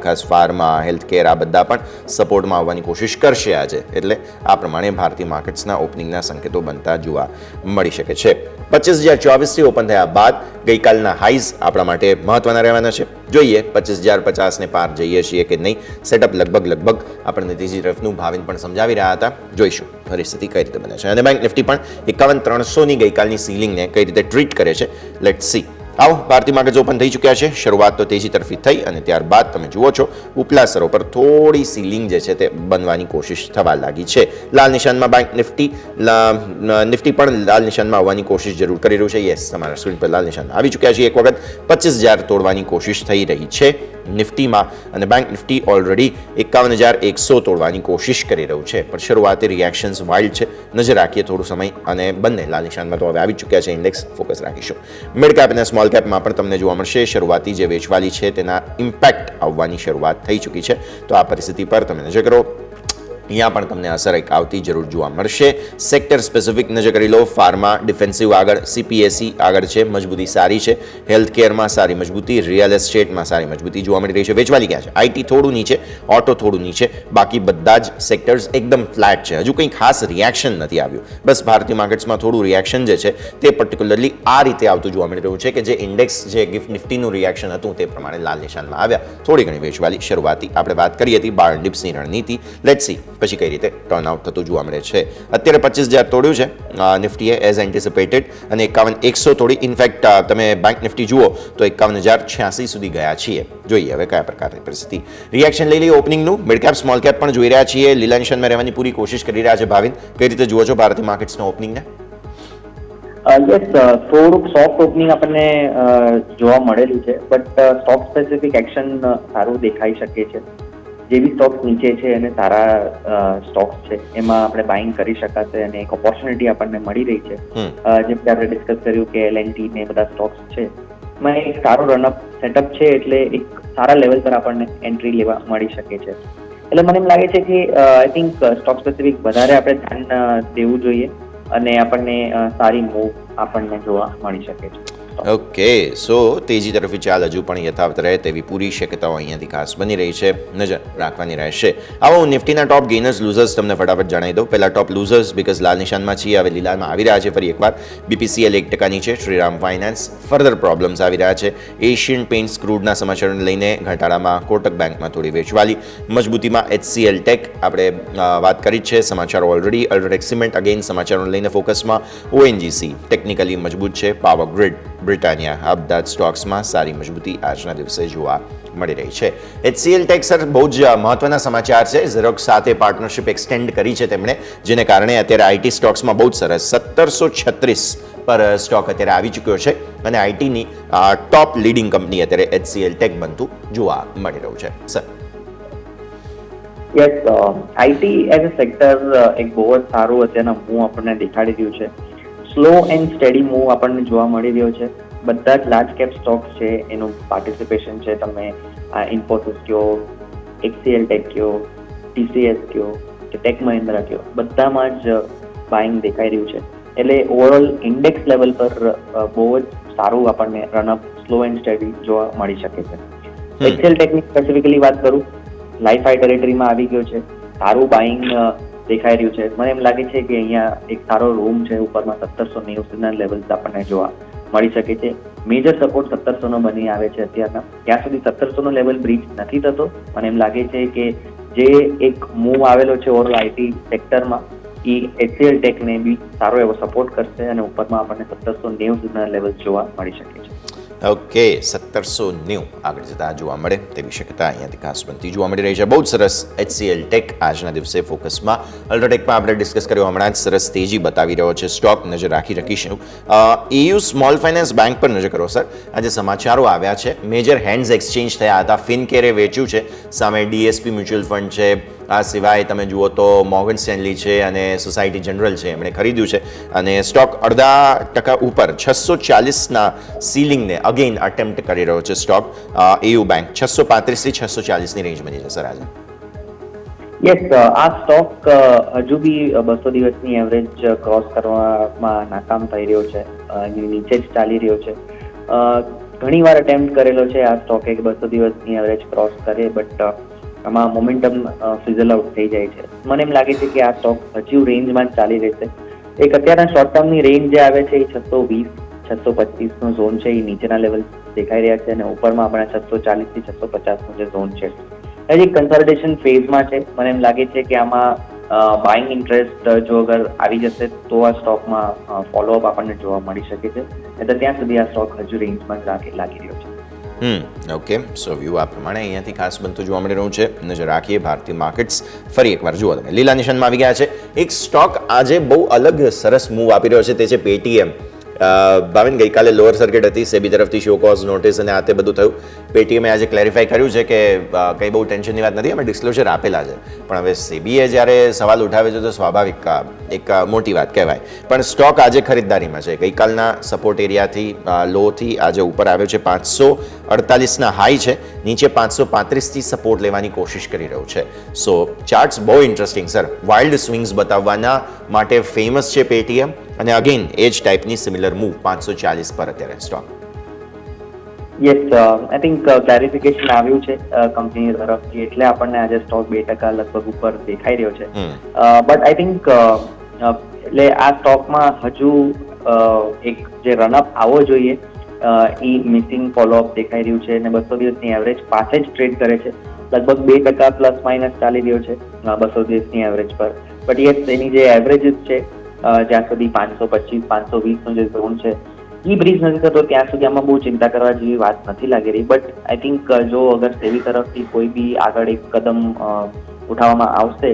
ખાસ ફાર્મા, હેલ્થકેર આ બધા પણ સપોર્ટમાં આવવાની કોશિશ કરશે આજે. એટલે આ પ્રમાણે ભારતીય માર્કેટ્સના ઓપનિંગના સંકેતો બનતા જોવા મળી શકે છે. 25,024થી ઓપન થયા બાદ ગઈકાલના હાઈઝ આપણા માટે મહત્વના રહેવાના છે. જોઈએ 25,050ને પાર જઈએ છીએ કે નહીં. સેટઅપ લગભગ આપણને તેજી તરફનું ભાવિન પણ સમજાવી રહ્યા હતા. જોઈશું પરિસ્થિતિ કઈ રીતે બને છે. અને બેંક નિફ્ટી પણ 51,300ની ગઈકાલની સીલિંગને કઈ રીતે ટ્રીટ કરે છે, લેટ્સ સી. આવો, ભારતીય માર્કેટ્સ ઓપન થઈ ચૂક્યા છે. શરૂઆત તો તેજી તરફી થઈ અને ત્યારબાદ તમે જુઓ છો ઉપલા સ્તરો પર થોડી સીલિંગ જે છે તે બનવાની કોશિશ થવા લાગી છે. લાલ નિશાનમાં બેંક નિફ્ટી પણ લાલ નિશાનમાં આવવાની કોશિશ જરૂર કરી રહ્યું છે. યસ, તમારા સ્ક્રીન પર લાલ નિશાન આવી ચૂક્યા છે. એક વખત 25,000 તોડવાની કોશિશ થઈ રહી છે નિફ્ટીમાં અને બેંક નિફ્ટી ઓલરેડી 51,100 તોડવાની કોશિશ કરી રહ્યું છે. પણ શરૂઆતી રિએક્શન્સ વાઇલ્ડ છે. નજર રાખીએ થોડું સમય, અને બંને લાલ નિશાનમાં તો હવે આવી ચૂક્યા છે. ઇન્ડેક્સ ફોકસ રાખીશું. મિડ કેપ અને સ્મોલ કેપમાં પણ તમને જોવા મળશે શરૂઆતી જે વેચવાલી છે તેના ઇમ્પેક્ટ આવવાની શરૂઆત થઈ ચૂકી છે. તો આ પરિસ્થિતિ પર તમે નજર કરો. અહીંયા પણ તમને અસર એક આવતી જરૂર જોવા મળશે. સેક્ટર સ્પેસિફિક નજર કરી લો. ફાર્મા, ડિફેન્સિવ આગળ, CPSE આગળ છે, મજબૂતી સારી છે. હેલ્થ કેરમાં સારી મજબૂતી, રિયલ એસ્ટેટમાં સારી મજબૂતી જોવા મળી રહી છે. વેચવાલી ક્યાં છે? IT થોડું નીચે, ઓટો થોડું નીચે, બાકી બધા જ સેક્ટર્સ એકદમ ફ્લેટ છે. હજુ કંઈ ખાસ રિએક્શન નથી આવ્યું. બસ ભારતીય માર્કેટ્સમાં થોડું રિએક્શન જે છે તે પર્ટિક્યુલરલી આ રીતે આવતું જોવા મળી રહ્યું છે કે જે ઇન્ડેક્સ જે ગિફ્ટ નિફ્ટીનું રિએક્શન હતું તે પ્રમાણે લાલ નિશાનમાં આવ્યા. થોડી ઘણી વેચવાલી શરૂઆતી આપણે વાત કરી હતી બાર ડિપ્સની રણનીતિ. લેટ્સ સી પછી કઈ રીતે ટર્નઆઉટ થતું જોવા મળે છે. અત્યારે 25,000 તોડ્યું છે નિફ્ટીએ એઝ એન્ટિસિપેટેડ અને 51,100 તોડી. ઇનફેક્ટ તમે બેંક નિફ્ટી જુઓ તો 51,086 સુધી ગયા છીએ. જોઈએ હવે કયા પ્રકારની પરિસ્થિતિ. રિએક્શન લઈ લઈએ ઓપનિંગનું. મિડ કેપ સ્મોલ કેપ પણ જોઈ રહ્યા છીએ. લીલા નિશાનમાં રહેવાની પૂરી કોશિશ કરી રહ્યા છે. ભાવિન, કઈ રીતે જુઓ છો ભારતીય માર્કેટ્સના ઓપનિંગને? યસ, થોડુંક સોફ્ટ ઓપનિંગ આપણને જોવા મળેલું છે, બટ સ્ટોક સ્પેસિફિક એક્શન સારું દેખાઈ શકે છે. જે બી સ્ટોક્સ નીચે છે અને સારા સ્ટોક્સ છે એમાં આપણે બાઇંગ કરી શકાશે અને એક ઓપોર્ચ્યુનિટી આપણને મળી રહી છે. જેમ કે આપણે ડિસ્કસ કર્યું કે L&T ને બધા સ્ટોક્સ છે એમાં એક સારો રનઅપ સેટઅપ છે, એટલે એક સારા લેવલ પર આપણને એન્ટ્રી લેવા મળી શકે છે. એટલે મને એમ લાગે છે કે આઈ થિંક સ્ટોક સ્પેસિફિક વધારે આપણે ધ્યાન દેવું જોઈએ અને આપણને સારી મૂવ આપણને જોવા મળી શકે છે. ઓકે, સો તેજી તરફી ચાલ હજુ પણ યથાવત રહે તેવી પૂરી શક્યતાઓ અહીંયાથી ખાસ બની રહી છે. નજર રાખવાની રહેશે. આવો હું નિફ્ટીના ટોપ ગેનર્સ લૂઝર્સ તમને ફટાફટ જણાવી દઉં. પહેલા ટોપ લૂઝર્સ બીકોઝ લાલ નિશાનમાં છીએ, હવે લીલામાં આવી રહ્યા છે ફરી એકવાર. BPCL 1% નીચે, શ્રીરામ ફાઇનાન્સ ફર્ધર પ્રોબ્લેમ્સ આવી રહ્યા છે. એશિયન પેઇન્ટ્સ ક્રૂડના સમાચારોને લઈને ઘટાડામાં, કોટક બેંકમાં થોડી વેચવાલી, મજબૂતીમાં HCL ટેક આપણે વાત કરી છે. સમાચારો ઓલરેડી. અલ્ટ્રાટેક સિમેન્ટ અગેન સમાચારોને લઈને ફોકસમાં. ONGC ટેકનિકલી મજબૂત છે. પાવર ગ્રીડ, બ્રિટાનિયા આ બધા સ્ટોક્સમાં સારી મજબૂતી આજના દિવસે જોવા મળી રહી છે. HCL ટેક સર બહુ જ મહત્વના સમાચાર છે. ઝેરોક્સ સાથે પાર્ટનરશિપ એક્સટેન્ડ કરી છે તેમણે, જેને કારણે અત્યારે IT સ્ટોક્સમાં બહુ જ સરસ 1736 પર સ્ટોક અત્યારે આવી ચૂક્યો છે અને આઈટીની ટોપ લીડિંગ કંપની અત્યારે HCL ટેક બનતું જોવા મળી રહ્યું છે. Sir yes, IT as a sector એક બહુ જ સારું અત્યારના મૂવ આપણને દેખાડી રહ્યું છે. સ્લો એન્ડ સ્ટેડી મૂવ આપણને જોવા મળી રહ્યો છે. બધા જ લાર્જ કેપ સ્ટોક્સ છે એનું પાર્ટિસિપેશન છે. તમે ઇન્ફોસિસ કયો, HCL ટેક કયો, TCS કયો કે ટેક મહિન્દ્રા કયો, બધામાં જ બાઇંગ દેખાઈ રહ્યું છે. એટલે ઓવરઓલ ઇન્ડેક્સ લેવલ પર બહુ જ સારું આપણને રનઅપ સ્લો એન્ડ સ્ટેડી જોવા મળી શકે છે. HCL ટેકની સ્પેસિફિકલી વાત કરું, લાઈફ હાઈ ટેરેટરીમાં આવી ગયો છે. સારું બાઇંગ દેખાઈ રહ્યું છે. મને એમ લાગે છે કે અહીંયા એક સારો રૂમ છે. ઉપરમાં 1790 સુધીના લેવલ્સ આપણને જોવા મળી શકે છે. મેજર સપોર્ટ 1700 બની આવે છે અત્યારના. ત્યાં સુધી 1700 લેવલ બ્રીચ નથી થતો. મને એમ લાગે છે કે જે એક મૂવ આવેલો છે ઓવરઓલ આઈટી સેક્ટરમાં એ HCL ટેકને બી સારો એવો સપોર્ટ કરશે અને ઉપરમાં આપણને 1790 સુધીના લેવલ જોવા મળી શકે છે. ઓકે, 1790 આગળ જતા જોવા મળે તેવી શક્યતા અહીંયાથી ખાસ બનતી જોવા મળી રહી છે. બહુ જ સરસ HCL ટેક આજના દિવસે ફોકસમાં. અલ્ટ્રાટેકમાં આપણે ડિસ્કસ કર્યો, હમણાં જ સરસ તેજી બતાવી રહ્યો છે સ્ટોક. નજર રાખીશું. EU સ્મોલ ફાઇનાન્સ બેંક પર નજર કરો સર. આજે સમાચારો આવ્યા છે, મેજર હેન્ડ્સ એક્સચેન્જ થયા હતા. ફિનકેરે વેચ્યું છે, સામે DSP મ્યુચ્યુઅલ ફંડ છે. આ સિવાય તમે જુઓ તો મોર્ગન સ્ટેનલી છે અને સોસાયટી જનરલ છે, એમણે ખરીદ્યું છે અને સ્ટોક 0.5% ઉપર 640ના સીલિંગને અગેન અટેમ્પ્ટ કરી રહ્યો છે સ્ટોક. EU બેંક 635 થી 640ની રેન્જ બની છે સર આજે. યસ, આ સ્ટોક હજુ બી 200 દિવસની એવરેજ ક્રોસ કરવામાં નાકામ થઈ રહ્યો છે. નીચે જ ચાલી રહ્યો છે. ઘણી વાર અટેમ્પ્ટ કરેલો છે આ સ્ટોકે 200 દિવસની એવરેજ ક્રોસ કરે, બટ આમાં મોમેન્ટમ ફિઝલ આઉટ થઈ જાય છે. મને એમ લાગે છે કે આ સ્ટોક હજુ રેન્જમાં જ ચાલી રહેશે. એક અત્યારના શોર્ટ ટર્મની રેન્જ જે આવે છે એ 620-625 નો ઝોન છે, એ નીચેના લેવલ દેખાઈ રહ્યા છે અને ઉપરમાં આપણા 640 થી 650 નો જે ઝોન છે હજી કન્સોલિડેશન ફેઝમાં છે. મને એમ લાગે છે કે આમાં બાઇંગ ઇન્ટરેસ્ટ જો અગર આવી જશે તો આ સ્ટોકમાં ફોલોઅપ આપણને જોવા મળી શકે છે. એટલે ત્યાં સુધી આ સ્ટોક હજુ રેન્જમાં જ લાગી રહ્યો છે. ઓકે, સો વ્યૂ આ પ્રમાણે અહીંયાથી ખાસ બનતું જોવા મળી રહ્યું છે. નજર રાખીએ ભારતીય માર્કેટ્સ. ફરી એકવાર જુઓ તમે, લીલા નિશાનમાં આવી ગયા છે. એક સ્ટોક આજે બહુ અલગ સરસ મૂવ આપી રહ્યો છે, તે છે પેટીએમ. ભાવિન, ગઈકાલે લોઅર સર્કિટ હતી, સેબી તરફથી શો કોઝ નોટિસ અને આ તે બધું થયું. પેટીએમે આજે ક્લેરિફાઈ કર્યું છે કે કંઈ બહુ ટેન્શનની વાત નથી, અમે ડિસ્ક્લોઝર આપેલા છે. પણ હવે સેબીએ જ્યારે સવાલ ઉઠાવે છે તો સ્વાભાવિક એક મોટી વાત કહેવાય. પણ સ્ટોક આજે ખરીદદારીમાં છે. ગઈકાલના સપોર્ટ એરિયાથી લોથી આજે ઉપર આવ્યો છે. 548ના હાઈ છે, નીચે 535થી સપોર્ટ લેવાની કોશિશ કરી રહ્યું છે. સો ચાર્ટ્સ બહુ ઇન્ટરેસ્ટિંગ સર, વાઇલ્ડ સ્વિંગ્સ બતાવવાના માટે ફેમસ છે પેટીએમ. અને અગેન એ જ ટાઈપની સિમિલર મૂવ 540 પર અત્યારે stock. Yes, I think clarification આવ્યું છે કંપની તરફથી, એટલે આપણને આજે સ્ટોક 2% લગભગ ઉપર દેખાઈ રહ્યો છે. બટ આઈ થિંક એટલે આ સ્ટોકમાં હજુ એક જે રનઅપ આવવો જોઈએ એ મિસિંગ ફોલોઅપ દેખાઈ રહ્યું છે. અને 200 દિવસની એવરેજ પાસે જ ટ્રેડ કરે છે, લગભગ 2% પ્લસ માઇનસ ચાલી રહ્યો છે 200 દિવસની એવરેજ પર. બટ યસ, એની જે એવરેજીસ છે જ્યાં સુધી 525 520 નો જે ઝોન છે એ બ્રીજ નથી થતો ત્યાં સુધી આમાં બહુ ચિંતા કરવા જેવી વાત નથી લાગી રહી. બટ આઈ થિંક જો અગર સેબી તરફથી કોઈ બી આગળ એક કદમ ઉઠાવવામાં આવશે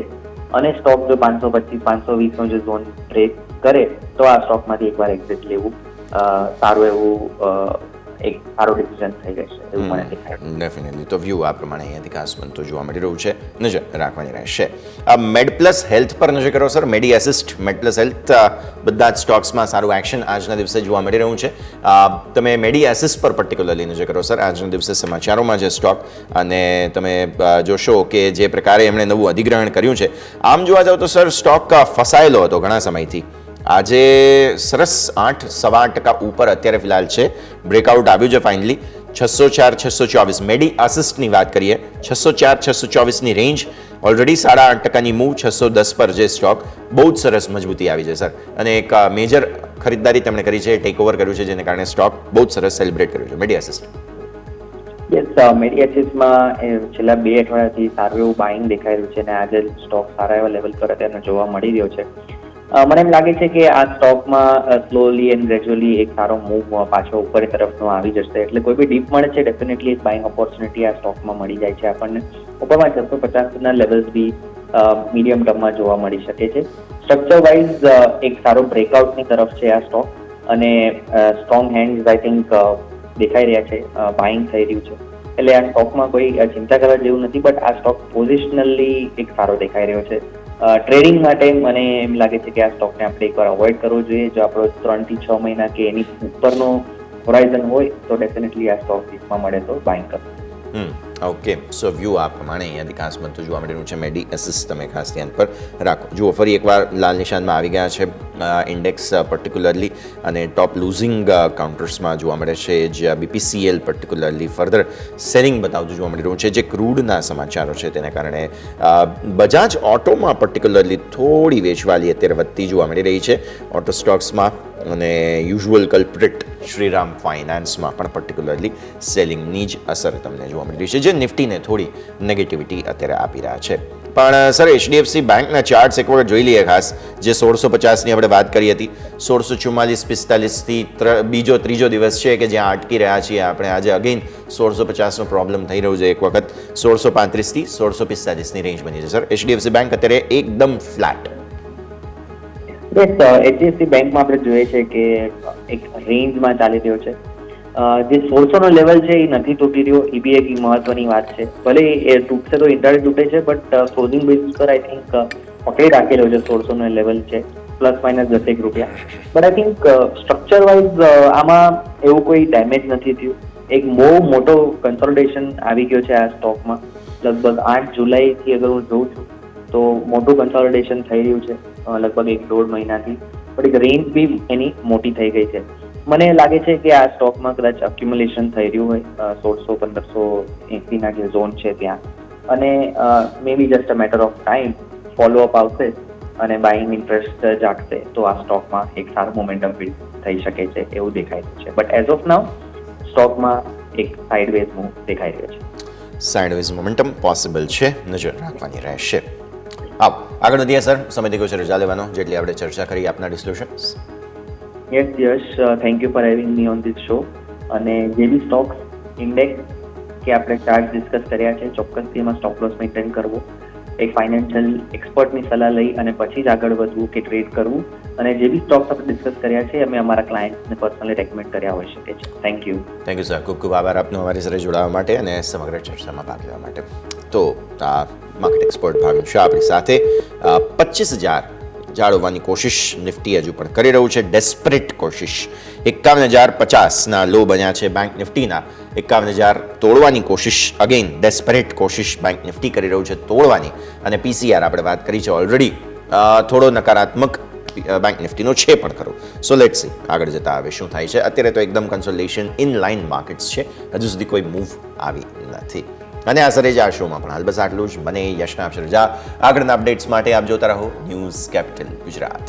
અને સ્ટોક જો 525 520 નો જે ઝોન બ્રેક કરે તો આ સ્ટોકમાંથી એકવાર એક્ઝિટ લેવું સારું એવું એક સારો ડિસિઝન થઈ રહેશે એવું મને દેખાય. ડેફિનેટલી. તો વ્યૂ આ પ્રમાણે અહીંયાથી ખાસ બનતો જોવા મળી રહ્યું છે, નજર રાખવાની રહેશે. આ મેડપ્લસ હેલ્થ પર નજર કરો સર. મેડી એસિસ્ટ, મેડપ્લસ હેલ્થ બધા જ સ્ટોક્સમાં સારું એક્શન આજના દિવસે જોવા મળી રહ્યું છે. તમે મેડી એસિસ્ટ પર પર્ટિક્યુલરલી નજર કરો સર. આજના દિવસે સમાચારોમાં જે સ્ટોક અને તમે જોશો કે જે પ્રકારે એમણે નવું અધિગ્રહણ કર્યું છે, આમ જોવા જાવ તો સર સ્ટોક ફસાયેલો હતો ઘણા સમયથી. આજે સરસ 8.8% ઉપર અત્યારે ફિલહાલ છે. બ્રેકઆઉટ આવ્યું છે ફાઇનલી 604 624. મેડી આસિસ્ટની વાત કરીએ, 604 624ની રેન્જ, ઓલરેડી 8.5%ની મૂવ 610 પર જે સ્ટોક બહુ જ સરસ મજબૂતી આવી છે સર. અને એક મેજર ખરીદદારી તેમણે કરી છે, ટેક ઓવર કર્યું છે, જેને કારણે સ્ટોક બહુ જ સરસ સેલિબ્રેટ કર્યું છે મેડી આસિસ્ટ. યસ, મેડી એસિસ્ટમાં છેલ્લા 2 અઠવાડિયાથી સારું એવું બાઇંગ દેખાઈ રહ્યું છે અને આજે સ્ટોક સારા એવા લેવલ પર અત્યારે જોવા મળી રહ્યો છે. મને એમ લાગે છે કે આ સ્ટોકમાં સ્લોલી એન્ડ ગ્રેજ્યુઅલી એક સારો મૂવ પાછો ઉપરની તરફનો આવી જશે. એટલે કોઈ બી ડીપ મળે છે ડેફિનેટલી એક બાઇંગ ઓપોર્ચ્યુનિટી આ સ્ટોકમાં મળી જાય છે આપણને. ઉપરમાં 650ના લેવલ્સ બી મીડિયમ ટર્મમાં જોવા મળી શકે છે. સ્ટ્રક્ચર વાઇઝ એક સારો બ્રેકઆઉટની તરફ છે આ સ્ટોક અને સ્ટ્રોંગ હેન્ડ્સ આઈ થિંક દેખાઈ રહ્યા છે, બાઇંગ થઈ રહ્યું છે. એટલે આ સ્ટોકમાં કોઈ ચિંતા કરવા જેવું નથી. બટ આ સ્ટોક પોઝિશનલી એક સારો દેખાઈ રહ્યો છે. ટ્રેડિંગ માટે મને એમ લાગે છે કે આ સ્ટોકને આપણે એકવાર અવોઇડ કરવો જોઈએ. જો આપણો 3 થી 6 મહિના કે એની ઉપરનો હોરાઇઝન હોય તો ડેફિનેટલી આ સ્ટોક વીકમાં મળે તો બાઇંગ કરવું. ઓકે. સો વ્યૂ આ પ્રમાણે અહીંયાથી ખાસ બનતું જોવા મળી રહ્યું છે. મેડી એસિસ્ટ તમે ખાસ ધ્યાન પર રાખો. જુઓ ફરી એકવાર લાલ નિશાનમાં આવી ગયા છે ઇન્ડેક્સ પર્ટિક્યુલરલી, અને ટોપ લૂઝિંગ કાઉન્ટર્સમાં જોવા મળે છે. જે બીપીસીએલ પર્ટિક્યુલરલી ફર્ધર સેલિંગ બતાવતું જોવા મળી રહ્યું છે. જે ક્રૂડના સમાચારો છે તેને કારણે બજાજ ઓટોમાં પર્ટિક્યુલરલી થોડી વેચવાલી અત્યારે વધતી જોવા મળી રહી છે ઓટો સ્ટોક્સમાં. અને યુઝ્યુઅલ કલ્પ્રિટ શ્રીરામ ફાઇનાન્સમાં પણ પર્ટિક્યુલરલી સેલિંગની જ અસર તમને જોવા મળી રહી છે, જે નિફ્ટીને થોડી નેગેટિવિટી અત્યારે આપી રહ્યા છે. પણ સર એચડીએફસી બેંકના ચાર્ટ્સ એક વખત જોઈ લઈએ ખાસ. જે 1650ની આપણે વાત કરી હતી, 1644 45થી ત્રીજો દિવસ છે કે જ્યાં અટકી રહ્યા છીએ આપણે. આજે અગેન 1650નો પ્રોબ્લેમ થઈ રહ્યો છે. એક વખત 1635થી 1645ની રેન્જ બની છે સર. એચડીએફસી બેંક અત્યારે એકદમ ફ્લેટ. યસ, એચડીએફસી બેંકમાં આપણે જોઈએ છે કે એક રેન્જમાં ચાલી રહ્યો છે. જે 1600 નો લેવલ છે એ નથી તૂટી રહ્યો, એ બી એક મહત્વની વાત છે. ભલે એ તૂટશે તો ઇન્ટરડે તૂટે છે, બટ ક્લોઝિંગ બેસિસ પર આઈ થિંક પકડી રાખેલો છે 1600 નો લેવલ છે, પ્લસ માઇનસ 10 રૂપિયા. But I think structure wise આમાં એવું કોઈ ડેમેજ નથી થયું. એક બહુ મોટો કન્સોલિડેશન આવી ગયો છે આ સ્ટોકમાં. લગભગ 8 જુલાઈથી અગર હું જોઉં છું તો મોટું કન્સોલિડેશન થઈ રહ્યું છે લગભગ 1-1.5 મહિનાથી. પણ એક રેન્જ બી એની મોટી થઈ ગઈ છે. મને લાગે છે કે આ સ્ટોકમાં કદાચ અક્યુમ્યુલેશન થઈ રહ્યું હોય 1600-1580ના જે ઝોન છે ત્યાં, અને maybe just a matter of time follow up આવશે અને બાઇંગ ઇન્ટરેસ્ટ જાગશે તો આ સ્ટોકમાં એક સારું મોમેન્ટમ બિલ્ડ થઈ શકે છે એવું દેખાઈ રહ્યું છે. બટ એઝ ઓફ નાઉ સ્ટોકમાં એક સાઇડવેઝ મૂવ દેખાઈ રહ્યો છે. સાઇડવેઝ મોમેન્ટમ પોસિબલ છે, નજર રાખવાની રહેશે. આગળ વધીએ સર. સમય થઈ ગયો છે રજા લેવાનો, જેટલી આપણે ચર્ચા કરી આપના disclosures. Yes Yash, thank you for having me on this show. અને જે બી સ્ટોક્સ ઇન્ડેક્સ કે આપણે ચાર્ટ ડિસ્કસ કર્યા છે, ચોક્કસથી એમાં સ્ટોપ લોસ મેન્ટેન કરવો, એક ફાઇનાન્શિયલ એક્સપર્ટની સલાહ લઈ અને પછી જ આગળ વધવું કે ટ્રેડ કરવું અને જે બી સ્ટોક્સ આપણે ડિસ્કસ કર્યા છે અમે અમારા ક્લાયન્ટ્સને પર્સનલી રેકમેન્ડ કર્યા હોઈ શકે છે. થેન્ક યુ સર, ખૂબ ખૂબ આભાર આપનો અમારી સાથે જોડાવા માટે અને સમગ્ર ચર્ચામાં ભાગ લેવા માટે. તો આ માર્કેટ એક્સપર્ટ ભાવિન શાહ આપણી સાથે 25,000 જાળવવાની કોશિશ નિફ્ટી હજુ પણ કરી રહ્યું છે, ડેસ્પરેટ કોશિશ. 51,050ના લો બન્યા છે બેંક નિફ્ટીના. 51,000 તોડવાની કોશિશ, અગેન ડેસ્પરેટ કોશિશ બેંક નિફ્ટી કરી રહ્યું છે તોડવાની. અને પીસીઆર આપણે વાત કરી છે ઓલરેડી, થોડો નકારાત્મક બેંક નિફ્ટીનો છે પણ ખરો. સો લેટ્સ સી આગળ જતા હવે શું થાય છે. અત્યારે તો એકદમ કન્સોલિડેશન ઇન લાઇન માર્કેટ્સ છે, હજુ સુધી કોઈ મૂવ આવી નથી. અને આ સરે જ આ શોમાં પણ હાલ બસ આટલું જ. મને યશના આપશે રજા. આગળના અપડેટ્સ માટે આપ જોતા રહો news capital Gujarat.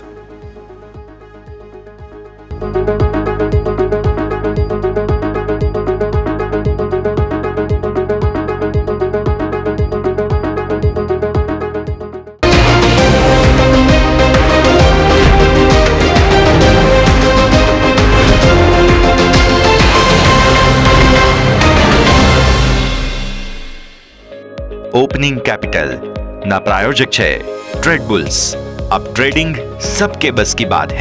Opening capital ना प्रायोजक है ट्रेड बुल्स. अब ट्रेडिंग सबके बस की बात है.